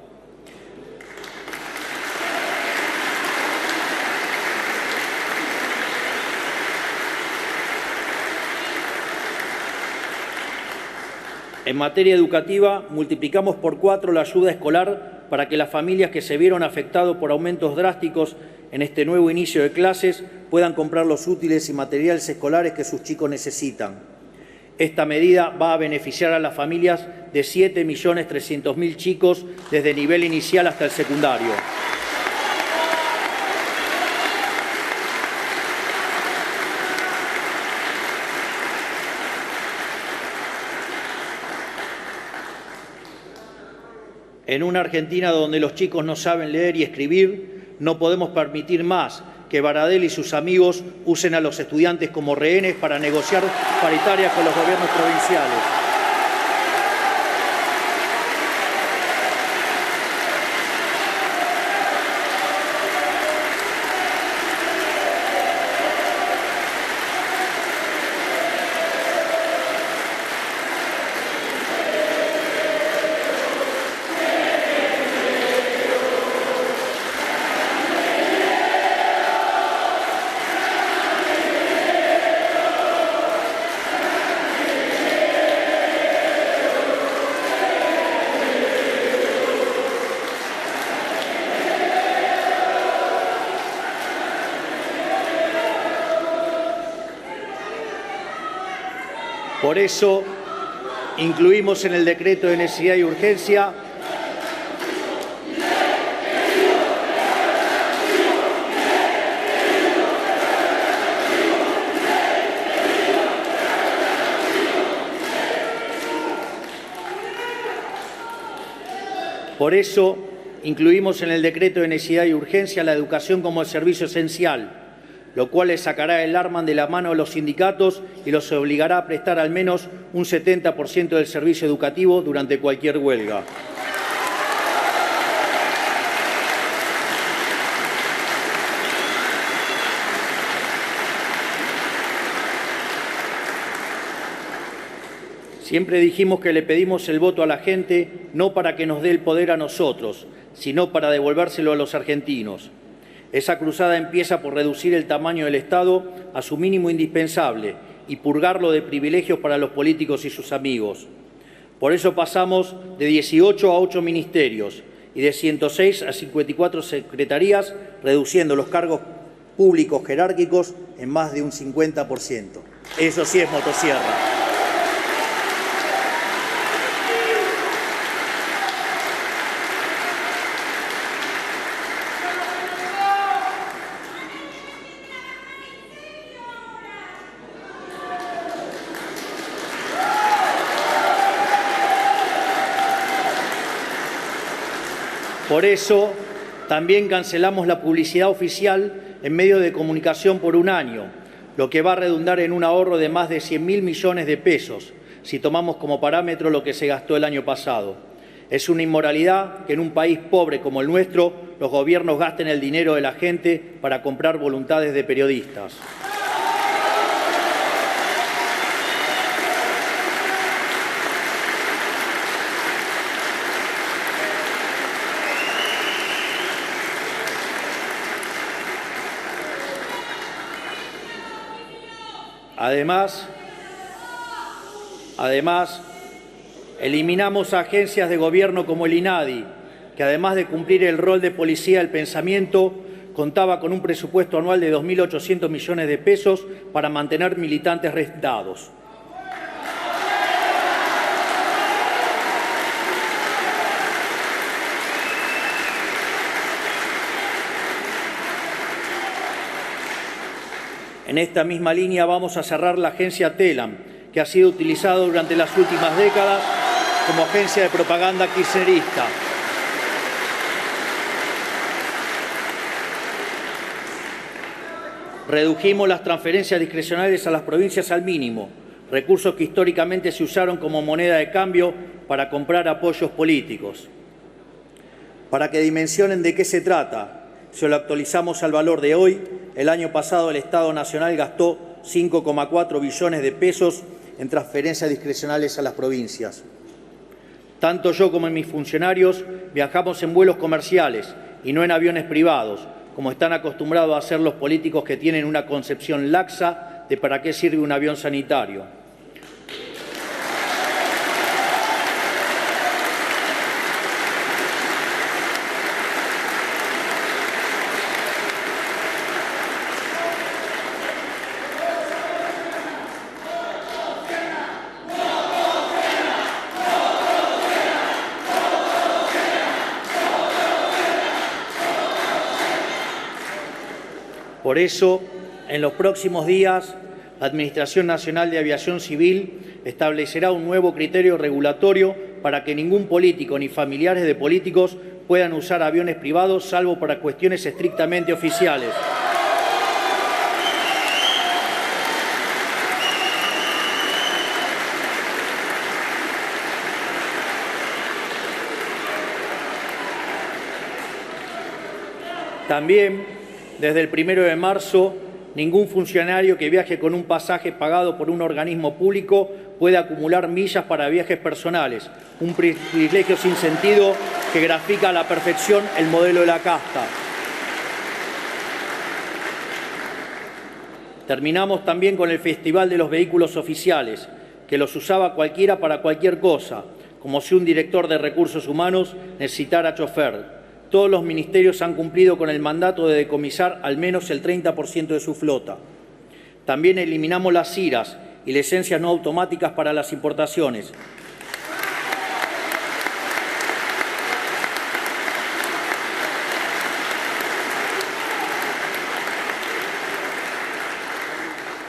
En materia educativa, multiplicamos por 4 la ayuda escolar para que las familias que se vieron afectadas por aumentos drásticos en este nuevo inicio de clases puedan comprar los útiles y materiales escolares que sus chicos necesitan. Esta medida va a beneficiar a las familias de 7.300.000 chicos desde el nivel inicial hasta el secundario. En una Argentina donde los chicos no saben leer y escribir, no podemos permitir más que Baradel y sus amigos usen a los estudiantes como rehenes para negociar paritarias con los gobiernos provinciales. Por eso, incluimos en el decreto de necesidad y urgencia la educación como servicio esencial, lo cual les sacará el arma de la mano a los sindicatos y los obligará a prestar al menos un 70% del servicio educativo durante cualquier huelga. Siempre dijimos que le pedimos el voto a la gente no para que nos dé el poder a nosotros, sino para devolvérselo a los argentinos. Esa cruzada empieza por reducir el tamaño del Estado a su mínimo indispensable y purgarlo de privilegios para los políticos y sus amigos. Por eso pasamos de 18 a 8 ministerios y de 106 a 54 secretarías, reduciendo los cargos públicos jerárquicos en más de un 50%. Eso sí es motosierra. Por eso, también cancelamos la publicidad oficial en medios de comunicación por un año, lo que va a redundar en un ahorro de más de 100.000 millones de pesos, si tomamos como parámetro lo que se gastó el año pasado. Es una inmoralidad que en un país pobre como el nuestro, los gobiernos gasten el dinero de la gente para comprar voluntades de periodistas. Además, eliminamos agencias de gobierno como el INADI, que además de cumplir el rol de policía del pensamiento, contaba con un presupuesto anual de 2.800 millones de pesos para mantener militantes rentados. En esta misma línea vamos a cerrar la agencia TELAM, que ha sido utilizada durante las últimas décadas como agencia de propaganda kirchnerista. Redujimos las transferencias discrecionales a las provincias al mínimo, recursos que históricamente se usaron como moneda de cambio para comprar apoyos políticos. Para que dimensionen de qué se trata, si lo actualizamos al valor de hoy, el año pasado el Estado Nacional gastó 5,4 billones de pesos en transferencias discrecionales a las provincias. Tanto yo como mis funcionarios viajamos en vuelos comerciales y no en aviones privados, como están acostumbrados a hacer los políticos que tienen una concepción laxa de para qué sirve un avión sanitario. Por eso, en los próximos días, la Administración Nacional de Aviación Civil establecerá un nuevo criterio regulatorio para que ningún político ni familiares de políticos puedan usar aviones privados, salvo para cuestiones estrictamente oficiales. También, desde el 1 de marzo, ningún funcionario que viaje con un pasaje pagado por un organismo público puede acumular millas para viajes personales, un privilegio sin sentido que grafica a la perfección el modelo de la casta. Terminamos también con el Festival de los Vehículos Oficiales, que los usaba cualquiera para cualquier cosa, como si un director de recursos humanos necesitara chofer. Todos los ministerios han cumplido con el mandato de decomisar al menos el 30% de su flota. También eliminamos las CIRAs y licencias no automáticas para las importaciones.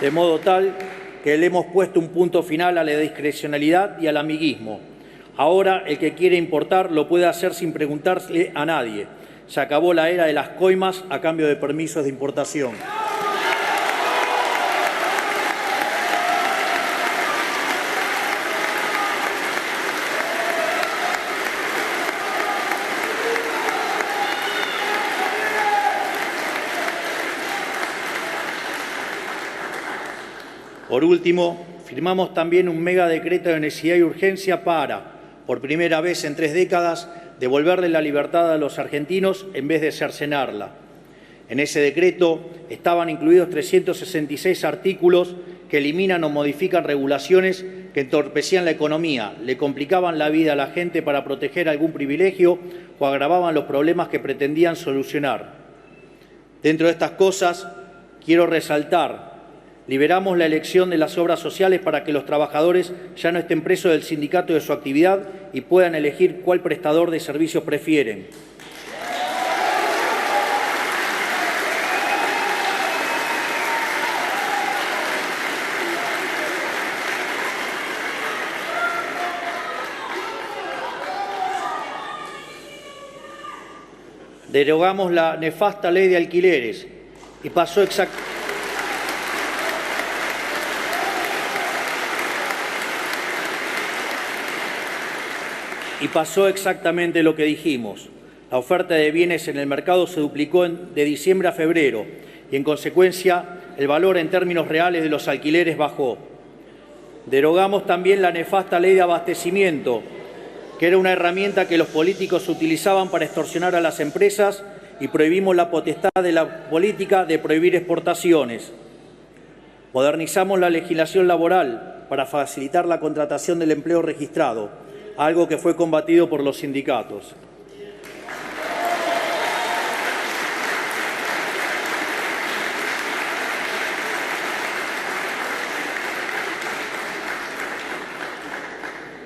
De modo tal que le hemos puesto un punto final a la discrecionalidad y al amiguismo. Ahora el que quiere importar lo puede hacer sin preguntarle a nadie. Se acabó la era de las coimas a cambio de permisos de importación. Por último, firmamos también un mega decreto de necesidad y urgencia para, por primera vez en 3 décadas, devolverle la libertad a los argentinos en vez de cercenarla. En ese decreto estaban incluidos 366 artículos que eliminan o modifican regulaciones que entorpecían la economía, le complicaban la vida a la gente para proteger algún privilegio o agravaban los problemas que pretendían solucionar. Dentro de estas cosas, quiero resaltar: liberamos la elección de las obras sociales para que los trabajadores ya no estén presos del sindicato de su actividad y puedan elegir cuál prestador de servicios prefieren. Derogamos la nefasta ley de alquileres y pasó exactamente lo que dijimos. La oferta de bienes en el mercado se duplicó de diciembre a febrero y, en consecuencia, el valor en términos reales de los alquileres bajó. Derogamos también la nefasta ley de abastecimiento, que era una herramienta que los políticos utilizaban para extorsionar a las empresas, y prohibimos la potestad de la política de prohibir exportaciones. Modernizamos la legislación laboral para facilitar la contratación del empleo registrado, algo que fue combatido por los sindicatos.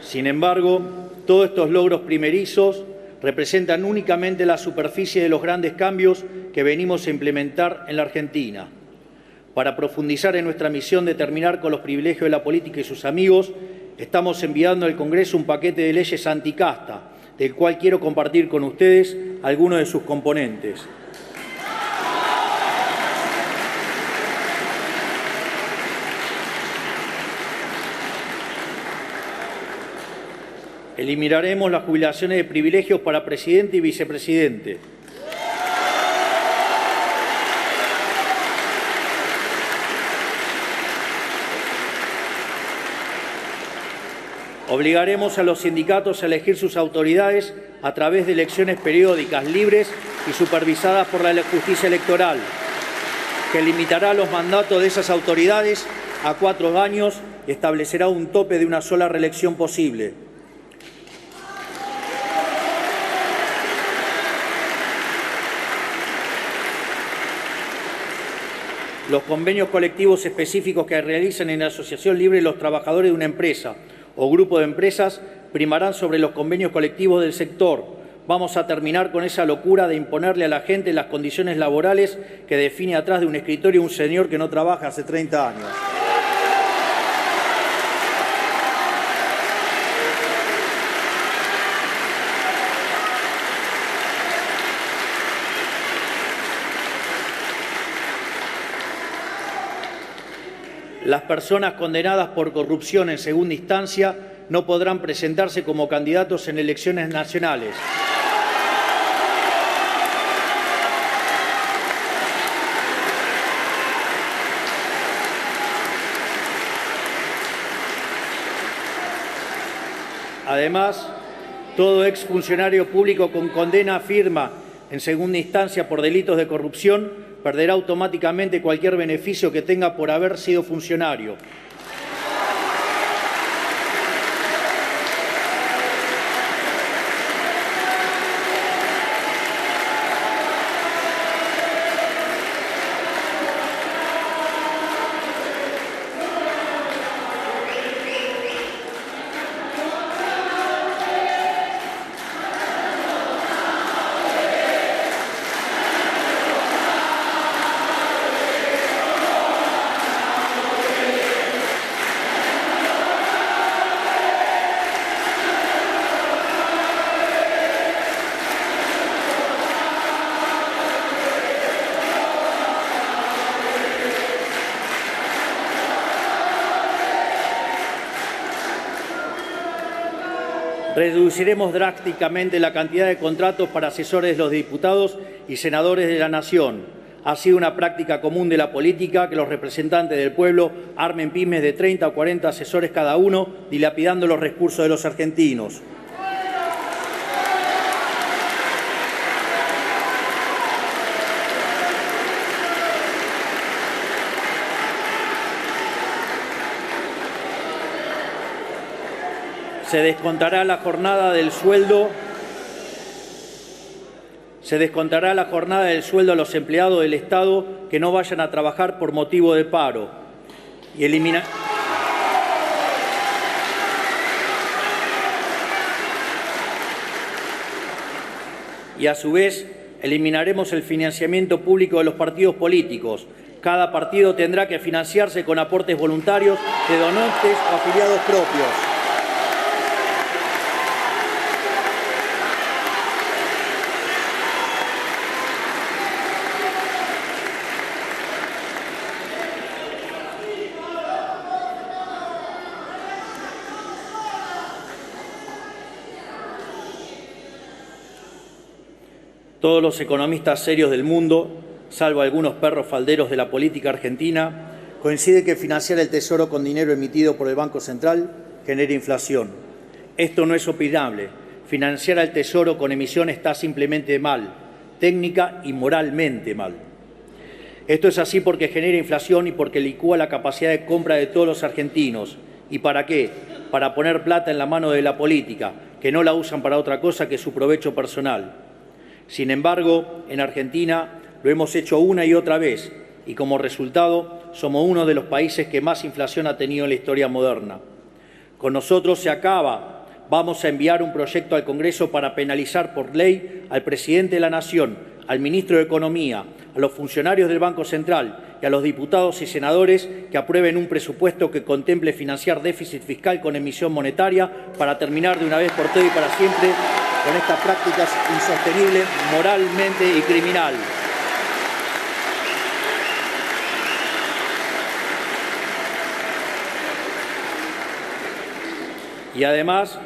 Sin embargo, todos estos logros primerizos representan únicamente la superficie de los grandes cambios que venimos a implementar en la Argentina. Para profundizar en nuestra misión de terminar con los privilegios de la política y sus amigos, estamos enviando al Congreso un paquete de leyes anticasta, del cual quiero compartir con ustedes algunos de sus componentes. Eliminaremos las jubilaciones de privilegios para presidente y vicepresidente. Obligaremos a los sindicatos a elegir sus autoridades a través de elecciones periódicas, libres y supervisadas por la justicia electoral, que limitará los mandatos de esas autoridades a 4 años y establecerá un tope de una sola reelección posible. Los convenios colectivos específicos que realizan en la asociación libre los trabajadores de una empresa o grupo de empresas primarán sobre los convenios colectivos del sector. Vamos a terminar con esa locura de imponerle a la gente las condiciones laborales que define atrás de un escritorio un señor que no trabaja hace 30 años. Las personas condenadas por corrupción en segunda instancia no podrán presentarse como candidatos en elecciones nacionales. Además, todo exfuncionario público con condena firme en segunda instancia por delitos de corrupción perderá automáticamente cualquier beneficio que tenga por haber sido funcionario. Reduciremos drásticamente la cantidad de contratos para asesores de los diputados y senadores de la Nación. Ha sido una práctica común de la política que los representantes del pueblo armen pymes de 30 o 40 asesores cada uno, dilapidando los recursos de los argentinos. Se descontará la jornada del sueldo a los empleados del Estado que no vayan a trabajar por motivo de paro y a su vez eliminaremos el financiamiento público de los partidos políticos. Cada partido tendrá que financiarse con aportes voluntarios de donantes o afiliados propios. Todos los economistas serios del mundo, salvo algunos perros falderos de la política argentina, coinciden que financiar el Tesoro con dinero emitido por el Banco Central genera inflación. Esto no es opinable. Financiar al Tesoro con emisión está simplemente mal, técnica y moralmente mal. Esto es así porque genera inflación y porque licúa la capacidad de compra de todos los argentinos. ¿Y para qué? Para poner plata en la mano de la política, que no la usan para otra cosa que su provecho personal. Sin embargo, en Argentina lo hemos hecho una y otra vez y como resultado somos uno de los países que más inflación ha tenido en la historia moderna. Con nosotros se acaba. Vamos a enviar un proyecto al Congreso para penalizar por ley al presidente de la Nación, al ministro de Economía, a los funcionarios del Banco Central y a los diputados y senadores que aprueben un presupuesto que contemple financiar déficit fiscal con emisión monetaria para terminar de una vez por todas y para siempre con estas prácticas insostenibles moralmente y criminal. Y además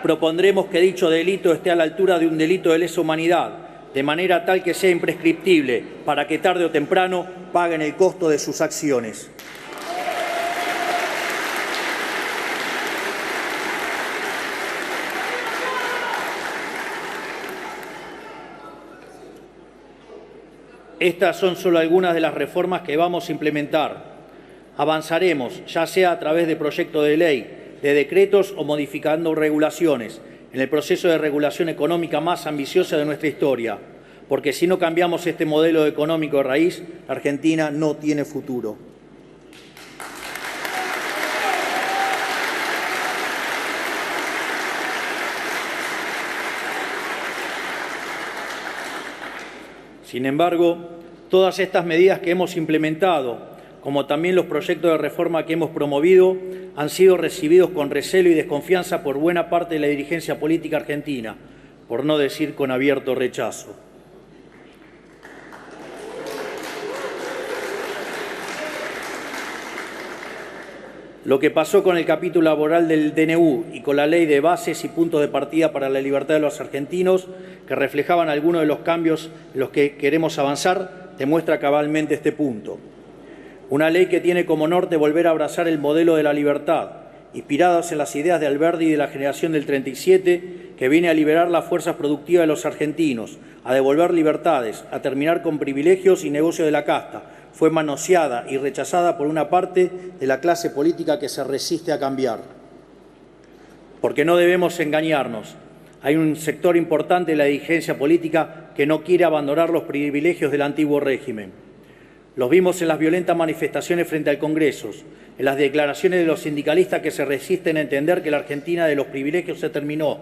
propondremos que dicho delito esté a la altura de un delito de lesa humanidad, de manera tal que sea imprescriptible, para que tarde o temprano paguen el costo de sus acciones. Estas son solo algunas de las reformas que vamos a implementar. Avanzaremos, ya sea a través de proyectos de ley, de decretos o modificando regulaciones, en el proceso de regulación económica más ambiciosa de nuestra historia, porque si no cambiamos este modelo económico de raíz, Argentina no tiene futuro. Sin embargo, todas estas medidas que hemos implementado, como también los proyectos de reforma que hemos promovido, han sido recibidos con recelo y desconfianza por buena parte de la dirigencia política argentina, por no decir con abierto rechazo. Lo que pasó con el capítulo laboral del DNU y con la ley de bases y puntos de partida para la libertad de los argentinos, que reflejaban algunos de los cambios en los que queremos avanzar, demuestra cabalmente este punto. Una ley que tiene como norte volver a abrazar el modelo de la libertad, inspirados en las ideas de Alberdi y de la generación del 37, que viene a liberar las fuerzas productivas de los argentinos, a devolver libertades, a terminar con privilegios y negocios de la casta. Fue manoseada y rechazada por una parte de la clase política que se resiste a cambiar. Porque no debemos engañarnos. Hay un sector importante de la dirigencia política que no quiere abandonar los privilegios del antiguo régimen. Los vimos en las violentas manifestaciones frente al Congreso, en las declaraciones de los sindicalistas que se resisten a entender que la Argentina de los privilegios se terminó,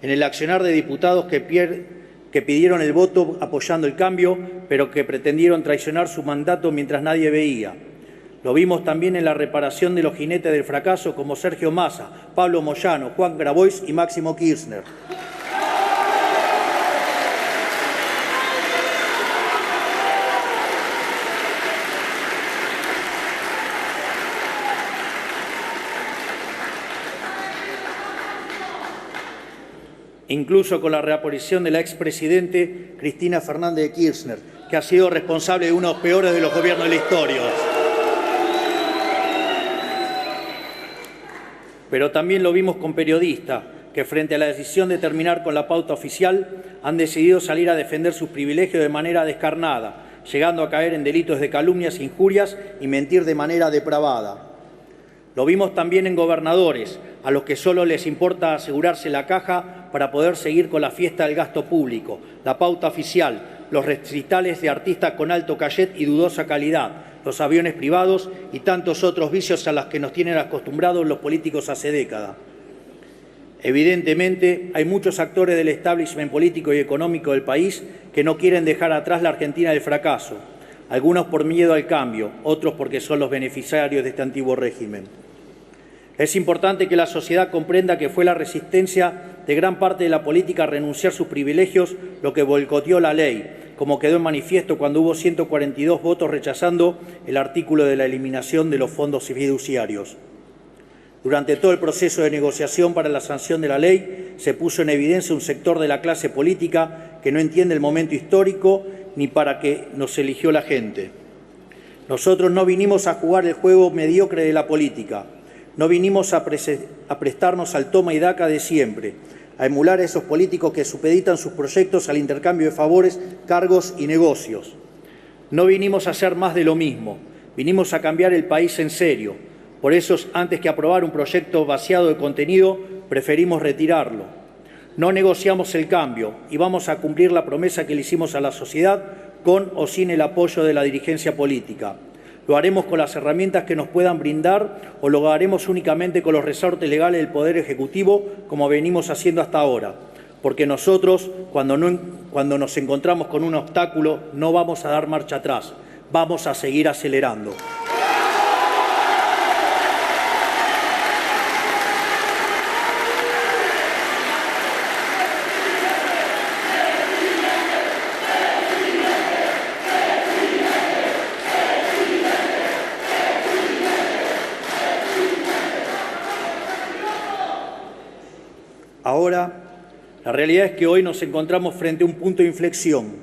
en el accionar de diputados que pidieron el voto apoyando el cambio, pero que pretendieron traicionar su mandato mientras nadie veía. Lo vimos también en la reparación de los jinetes del fracaso como Sergio Massa, Pablo Moyano, Juan Grabois y Máximo Kirchner. Incluso con la reaparición de la expresidente Cristina Fernández de Kirchner, que ha sido responsable de uno de los peores de los gobiernos de la historia. Pero también lo vimos con periodistas que frente a la decisión de terminar con la pauta oficial han decidido salir a defender sus privilegios de manera descarnada, llegando a caer en delitos de calumnias, injurias y mentir de manera depravada. Lo vimos también en gobernadores, a los que solo les importa asegurarse la caja para poder seguir con la fiesta del gasto público, la pauta oficial, los recitales de artistas con alto cachet y dudosa calidad, los aviones privados y tantos otros vicios a los que nos tienen acostumbrados los políticos hace décadas. Evidentemente, hay muchos actores del establishment político y económico del país que no quieren dejar atrás la Argentina del fracaso, algunos por miedo al cambio, otros porque son los beneficiarios de este antiguo régimen. Es importante que la sociedad comprenda que fue la resistencia de gran parte de la política a renunciar a sus privilegios lo que boicoteó la ley, como quedó en manifiesto cuando hubo 142 votos rechazando el artículo de la eliminación de los fondos fiduciarios. Durante todo el proceso de negociación para la sanción de la ley, se puso en evidencia un sector de la clase política que no entiende el momento histórico ni para qué nos eligió la gente. Nosotros no vinimos a jugar el juego mediocre de la política, no vinimos a prestarnos al toma y daca de siempre, a emular a esos políticos que supeditan sus proyectos al intercambio de favores, cargos y negocios. No vinimos a hacer más de lo mismo, vinimos a cambiar el país en serio. Por eso, antes que aprobar un proyecto vaciado de contenido, preferimos retirarlo. No negociamos el cambio y vamos a cumplir la promesa que le hicimos a la sociedad con o sin el apoyo de la dirigencia política. Lo haremos con las herramientas que nos puedan brindar o lo haremos únicamente con los resortes legales del Poder Ejecutivo, como venimos haciendo hasta ahora. Porque nosotros, cuando nos encontramos con un obstáculo, no vamos a dar marcha atrás, vamos a seguir acelerando. Ahora, la realidad es que hoy nos encontramos frente a un punto de inflexión.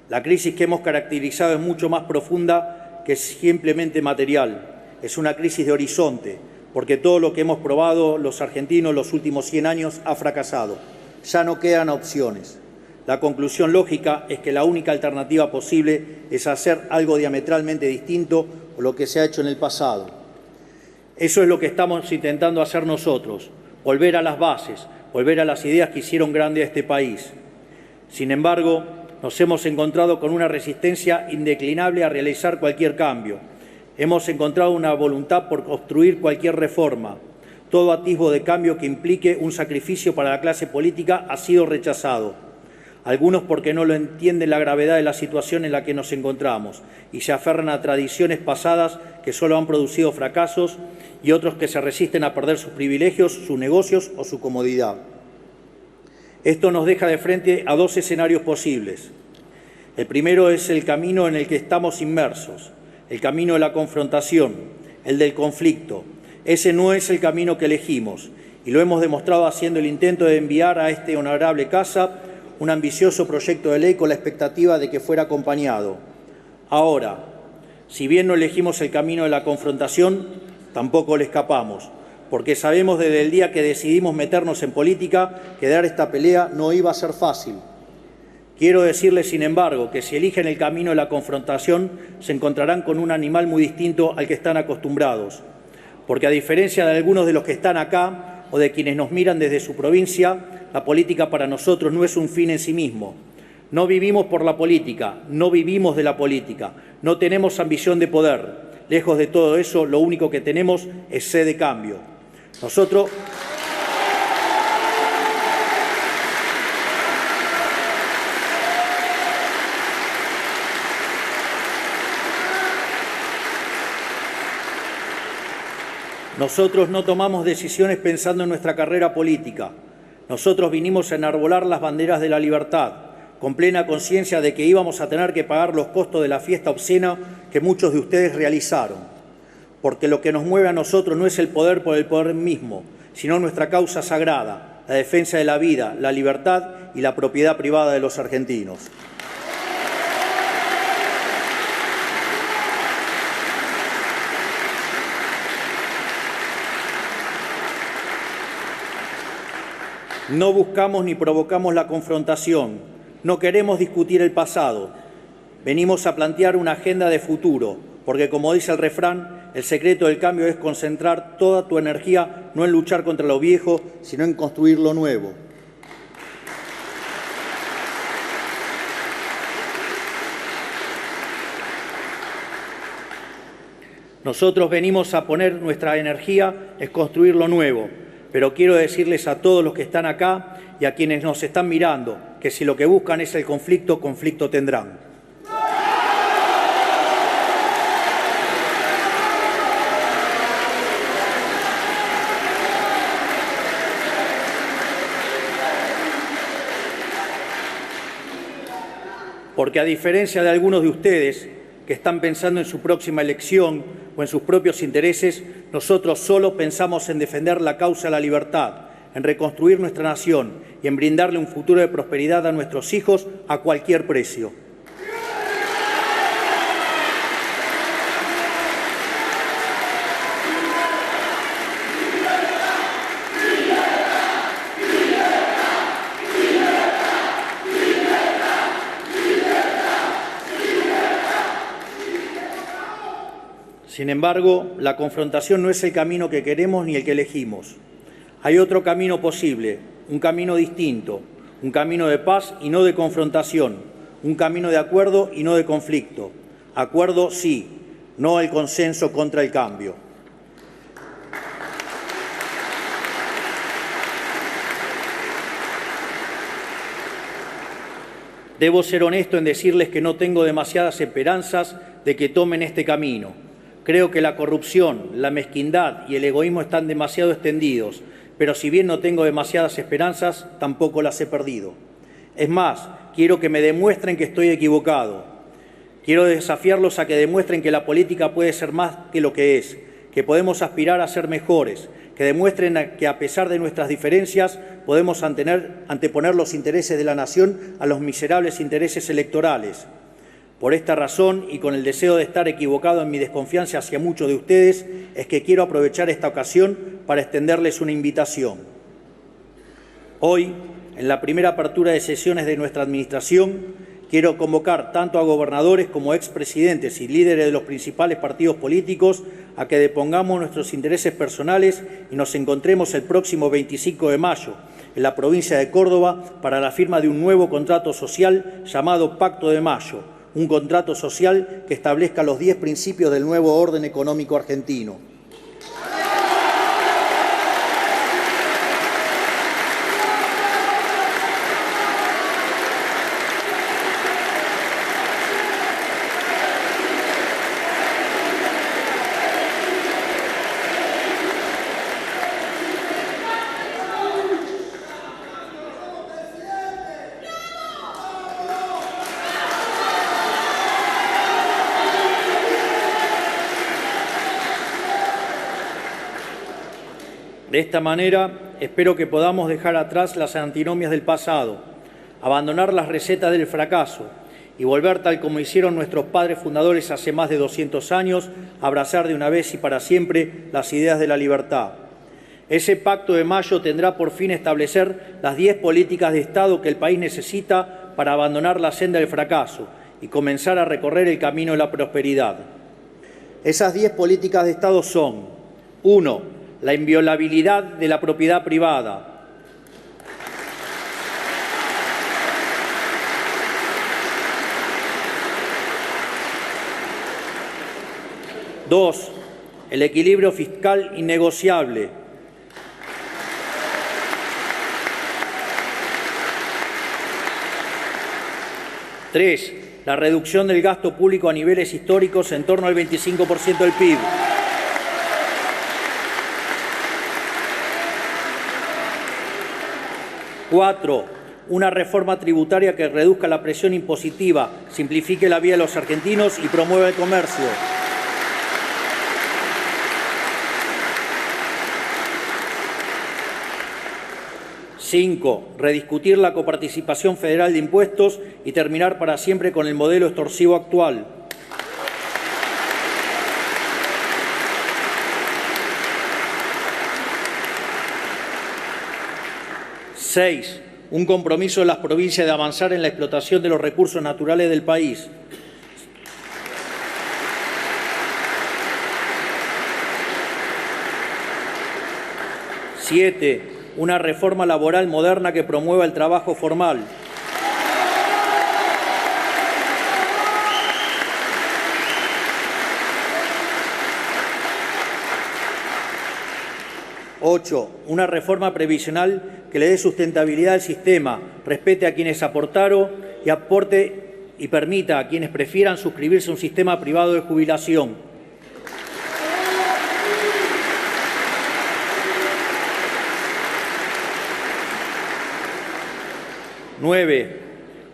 La crisis que hemos caracterizado es mucho más profunda que simplemente material. Es una crisis de horizonte, porque todo lo que hemos probado los argentinos los últimos 100 años ha fracasado. Ya no quedan opciones. La conclusión lógica es que la única alternativa posible es hacer algo diametralmente distinto a lo que se ha hecho en el pasado. Eso es lo que estamos intentando hacer nosotros. Volver a las bases, volver a las ideas que hicieron grande a este país. Sin embargo, nos hemos encontrado con una resistencia indeclinable a realizar cualquier cambio. Hemos encontrado una voluntad por construir cualquier reforma. Todo atisbo de cambio que implique un sacrificio para la clase política ha sido rechazado. Algunos porque no lo entienden la gravedad de la situación en la que nos encontramos y se aferran a tradiciones pasadas que solo han producido fracasos, y otros que se resisten a perder sus privilegios, sus negocios o su comodidad. Esto nos deja de frente a dos escenarios posibles. El primero es el camino en el que estamos inmersos, el camino de la confrontación, el del conflicto. Ese no es el camino que elegimos y lo hemos demostrado haciendo el intento de enviar a este honorable casa un ambicioso proyecto de ley con la expectativa de que fuera acompañado. Ahora, si bien no elegimos el camino de la confrontación, tampoco le escapamos, porque sabemos desde el día que decidimos meternos en política que dar esta pelea no iba a ser fácil. Quiero decirles, sin embargo, que si eligen el camino de la confrontación, se encontrarán con un animal muy distinto al que están acostumbrados, porque a diferencia de algunos de los que están acá o de quienes nos miran desde su provincia, la política para nosotros no es un fin en sí mismo. No vivimos por la política, no vivimos de la política, no tenemos ambición de poder. Lejos de todo eso, lo único que tenemos es sed de cambio. Nosotros no tomamos decisiones pensando en nuestra carrera política. Nosotros vinimos a enarbolar las banderas de la libertad, con plena conciencia de que íbamos a tener que pagar los costos de la fiesta obscena que muchos de ustedes realizaron. Porque lo que nos mueve a nosotros no es el poder por el poder mismo, sino nuestra causa sagrada, la defensa de la vida, la libertad y la propiedad privada de los argentinos. No buscamos ni provocamos la confrontación, no queremos discutir el pasado. Venimos a plantear una agenda de futuro, porque como dice el refrán, el secreto del cambio es concentrar toda tu energía no en luchar contra lo viejo, sino en construir lo nuevo. Nosotros venimos a poner nuestra energía en construir lo nuevo, pero quiero decirles a todos los que están acá y a quienes nos están mirando que si lo que buscan es el conflicto, conflicto tendrán. Porque a diferencia de algunos de ustedes que están pensando en su próxima elección o en sus propios intereses, nosotros solo pensamos en defender la causa de la libertad, en reconstruir nuestra nación y en brindarle un futuro de prosperidad a nuestros hijos a cualquier precio. Sin embargo, la confrontación no es el camino que queremos ni el que elegimos. Hay otro camino posible, un camino distinto, un camino de paz y no de confrontación, un camino de acuerdo y no de conflicto. Acuerdo sí, no el consenso contra el cambio. Debo ser honesto en decirles que no tengo demasiadas esperanzas de que tomen este camino. Creo que la corrupción, la mezquindad y el egoísmo están demasiado extendidos, pero si bien no tengo demasiadas esperanzas, tampoco las he perdido. Es más, quiero que me demuestren que estoy equivocado. Quiero desafiarlos a que demuestren que la política puede ser más que lo que es, que podemos aspirar a ser mejores, que demuestren que a pesar de nuestras diferencias podemos anteponer los intereses de la nación a los miserables intereses electorales. Por esta razón y con el deseo de estar equivocado en mi desconfianza hacia muchos de ustedes, es que quiero aprovechar esta ocasión para extenderles una invitación. Hoy, en la primera apertura de sesiones de nuestra Administración, quiero convocar tanto a gobernadores como expresidentes y líderes de los principales partidos políticos a que depongamos nuestros intereses personales y nos encontremos el próximo 25 de mayo en la provincia de Córdoba para la firma de un nuevo contrato social llamado Pacto de Mayo, un contrato social que establezca los 10 principios del nuevo orden económico argentino. De esta manera, espero que podamos dejar atrás las antinomias del pasado, abandonar las recetas del fracaso y volver, tal como hicieron nuestros padres fundadores hace más de 200 años, a abrazar de una vez y para siempre las ideas de la libertad. Ese Pacto de Mayo tendrá por fin establecer las 10 políticas de Estado que el país necesita para abandonar la senda del fracaso y comenzar a recorrer el camino de la prosperidad. Esas 10 políticas de Estado son: 1. La inviolabilidad de la propiedad privada. 2. El equilibrio fiscal innegociable. 3. La reducción del gasto público a niveles históricos en torno al 25% del PIB. 4. Una reforma tributaria que reduzca la presión impositiva, simplifique la vida de los argentinos y promueva el comercio. 5. Rediscutir la coparticipación federal de impuestos y terminar para siempre con el modelo extorsivo actual. 6. Un compromiso de las provincias de avanzar en la explotación de los recursos naturales del país. 7. Una reforma laboral moderna que promueva el trabajo formal. 8. Una reforma previsional que le dé sustentabilidad al sistema, respete a quienes aportaron y aporte y permita a quienes prefieran suscribirse a un sistema privado de jubilación. 9.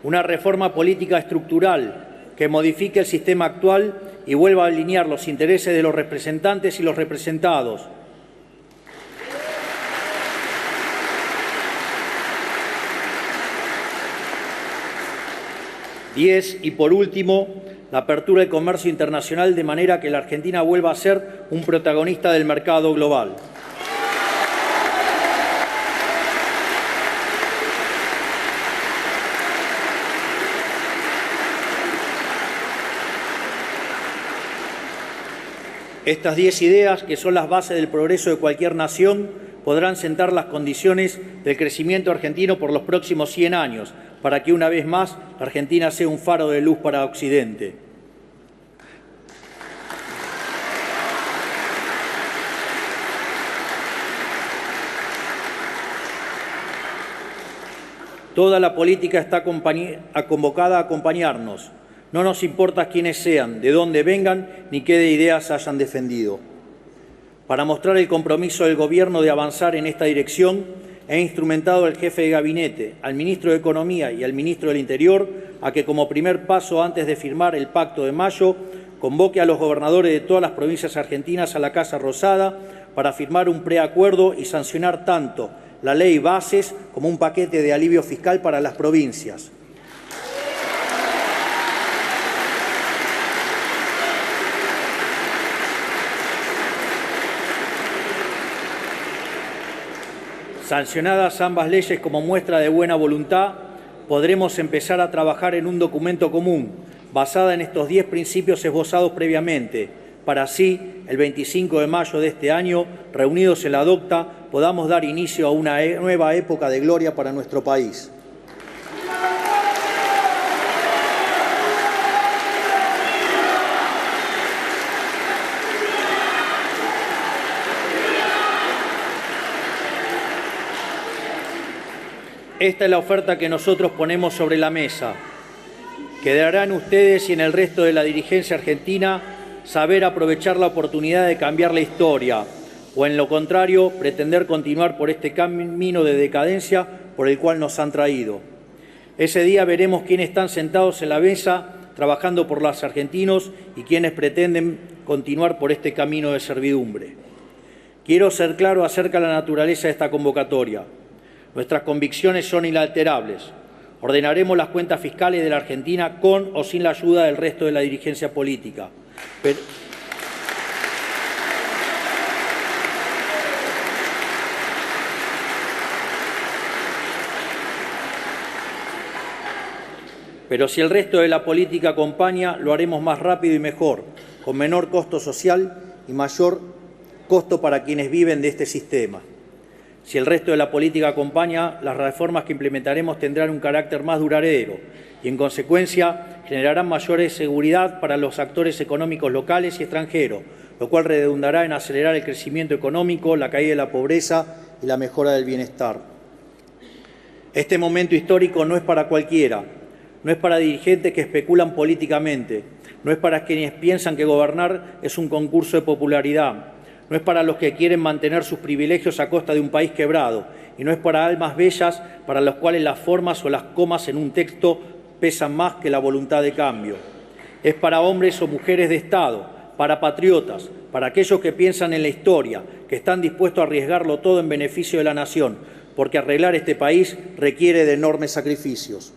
Una reforma política estructural que modifique el sistema actual y vuelva a alinear los intereses de los representantes y los representados. 10. Y por último, la apertura del comercio internacional de manera que la Argentina vuelva a ser un protagonista del mercado global. Estas 10 ideas, que son las bases del progreso de cualquier nación, podrán sentar las condiciones del crecimiento argentino por los próximos 100 años, para que una vez más la Argentina sea un faro de luz para Occidente. Toda la política está convocada a acompañarnos. No nos importa quiénes sean, de dónde vengan, ni qué de ideas hayan defendido. Para mostrar el compromiso del Gobierno de avanzar en esta dirección, he instrumentado al jefe de gabinete, al ministro de Economía y al ministro del Interior a que, como primer paso antes de firmar el Pacto de Mayo, convoque a los gobernadores de todas las provincias argentinas a la Casa Rosada para firmar un preacuerdo y sancionar tanto la ley Bases como un paquete de alivio fiscal para las provincias. Sancionadas ambas leyes como muestra de buena voluntad, podremos empezar a trabajar en un documento común, basada en estos 10 principios esbozados previamente, para así, el 25 de mayo de este año, reunidos en la DOCTA, podamos dar inicio a una nueva época de gloria para nuestro país. Esta es la oferta que nosotros ponemos sobre la mesa. Quedará en ustedes y en el resto de la dirigencia argentina saber aprovechar la oportunidad de cambiar la historia o, en lo contrario, pretender continuar por este camino de decadencia por el cual nos han traído. Ese día veremos quiénes están sentados en la mesa trabajando por los argentinos y quiénes pretenden continuar por este camino de servidumbre. Quiero ser claro acerca de la naturaleza de esta convocatoria. Nuestras convicciones son inalterables. Ordenaremos las cuentas fiscales de la Argentina con o sin la ayuda del resto de la dirigencia política. Pero si el resto de la política acompaña, lo haremos más rápido y mejor, con menor costo social y mayor costo para quienes viven de este sistema. Si el resto de la política acompaña, las reformas que implementaremos tendrán un carácter más duradero y, en consecuencia, generarán mayor seguridad para los actores económicos locales y extranjeros, lo cual redundará en acelerar el crecimiento económico, la caída de la pobreza y la mejora del bienestar. Este momento histórico no es para cualquiera, no es para dirigentes que especulan políticamente, no es para quienes piensan que gobernar es un concurso de popularidad, no es para los que quieren mantener sus privilegios a costa de un país quebrado, y no es para almas bellas para las cuales las formas o las comas en un texto pesan más que la voluntad de cambio. Es para hombres o mujeres de Estado, para patriotas, para aquellos que piensan en la historia, que están dispuestos a arriesgarlo todo en beneficio de la nación, porque arreglar este país requiere de enormes sacrificios.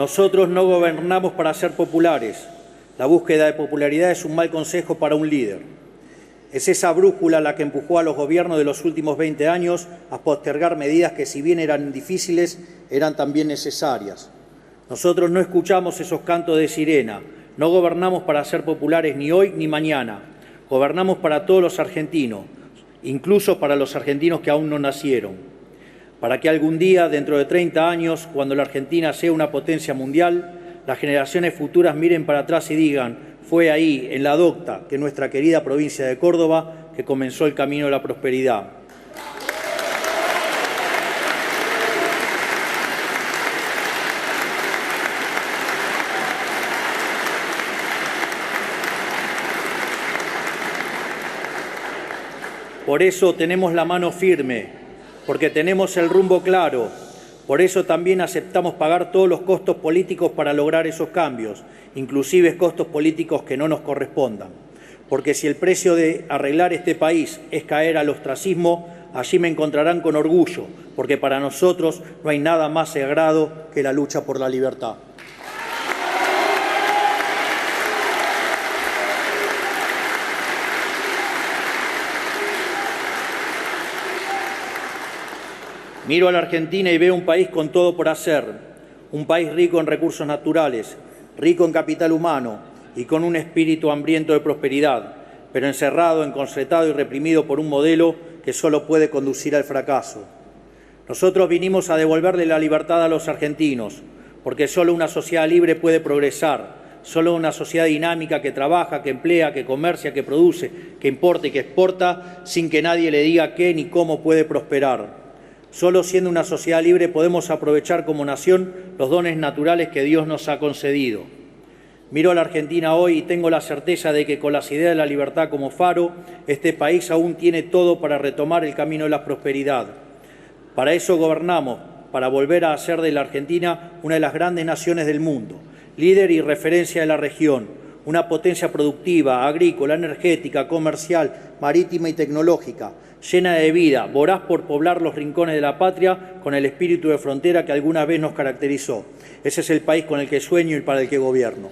Nosotros no gobernamos para ser populares. La búsqueda de popularidad es un mal consejo para un líder. Es esa brújula la que empujó a los gobiernos de los últimos 20 años a postergar medidas que, si bien eran difíciles, eran también necesarias. Nosotros no escuchamos esos cantos de sirena. No gobernamos para ser populares ni hoy ni mañana. Gobernamos para todos los argentinos, incluso para los argentinos que aún no nacieron. Para que algún día, dentro de 30 años, cuando la Argentina sea una potencia mundial, las generaciones futuras miren para atrás y digan: fue ahí, en la docta, que nuestra querida provincia de Córdoba, que comenzó el camino de la prosperidad. Por eso tenemos la mano firme, porque tenemos el rumbo claro. Por eso también aceptamos pagar todos los costos políticos para lograr esos cambios, inclusive costos políticos que no nos correspondan. Porque si el precio de arreglar este país es caer al ostracismo, allí me encontrarán con orgullo, porque para nosotros no hay nada más sagrado que la lucha por la libertad. Miro a la Argentina y veo un país con todo por hacer, un país rico en recursos naturales, rico en capital humano y con un espíritu hambriento de prosperidad, pero encerrado, encorsetado y reprimido por un modelo que solo puede conducir al fracaso. Nosotros vinimos a devolverle la libertad a los argentinos, porque solo una sociedad libre puede progresar, solo una sociedad dinámica que trabaja, que emplea, que comercia, que produce, que importa y que exporta, sin que nadie le diga qué ni cómo puede prosperar. Solo siendo una sociedad libre podemos aprovechar como nación los dones naturales que Dios nos ha concedido. Miro a la Argentina hoy y tengo la certeza de que con las ideas de la libertad como faro, este país aún tiene todo para retomar el camino de la prosperidad. Para eso gobernamos, para volver a hacer de la Argentina una de las grandes naciones del mundo, líder y referencia de la región, una potencia productiva, agrícola, energética, comercial, marítima y tecnológica, llena de vida, voraz por poblar los rincones de la patria con el espíritu de frontera que alguna vez nos caracterizó. Ese es el país con el que sueño y para el que gobierno.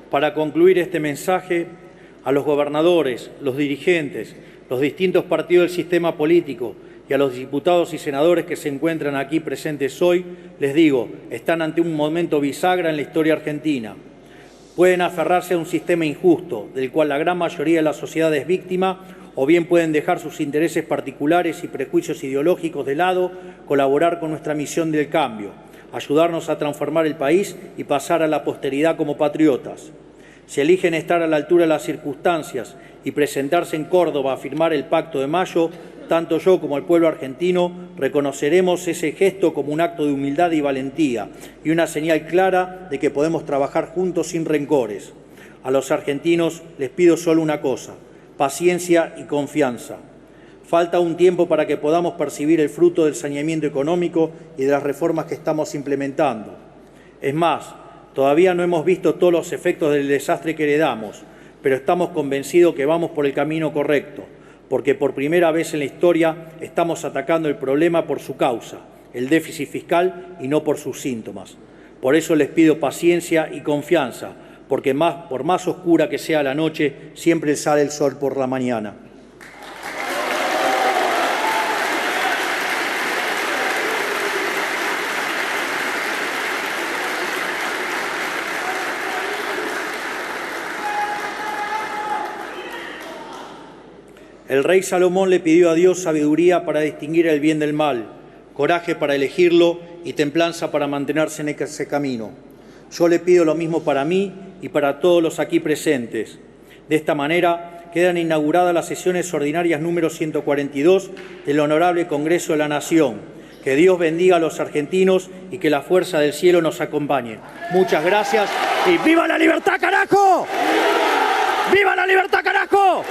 Para concluir este mensaje, a los gobernadores, los dirigentes, los distintos partidos del sistema político y a los diputados y senadores que se encuentran aquí presentes hoy, les digo, están ante un momento bisagra en la historia argentina. Pueden aferrarse a un sistema injusto, del cual la gran mayoría de la sociedad es víctima, o bien pueden dejar sus intereses particulares y prejuicios ideológicos de lado, colaborar con nuestra misión del cambio, ayudarnos a transformar el país y pasar a la posteridad como patriotas. Si eligen estar a la altura de las circunstancias y presentarse en Córdoba a firmar el Pacto de Mayo, tanto yo como el pueblo argentino reconoceremos ese gesto como un acto de humildad y valentía y una señal clara de que podemos trabajar juntos sin rencores. A los argentinos les pido solo una cosa: paciencia y confianza. Falta un tiempo para que podamos percibir el fruto del saneamiento económico y de las reformas que estamos implementando. Es más, todavía no hemos visto todos los efectos del desastre que heredamos, pero estamos convencidos que vamos por el camino correcto, porque por primera vez en la historia estamos atacando el problema por su causa, el déficit fiscal, y no por sus síntomas. Por eso les pido paciencia y confianza, porque por más oscura que sea la noche, siempre sale el sol por la mañana. El rey Salomón le pidió a Dios sabiduría para distinguir el bien del mal, coraje para elegirlo y templanza para mantenerse en ese camino. Yo le pido lo mismo para mí y para todos los aquí presentes. De esta manera quedan inauguradas las sesiones ordinarias número 142 del Honorable Congreso de la Nación. Que Dios bendiga a los argentinos y que la fuerza del cielo nos acompañe. Muchas gracias y ¡viva la libertad, carajo! ¡Viva la libertad, carajo!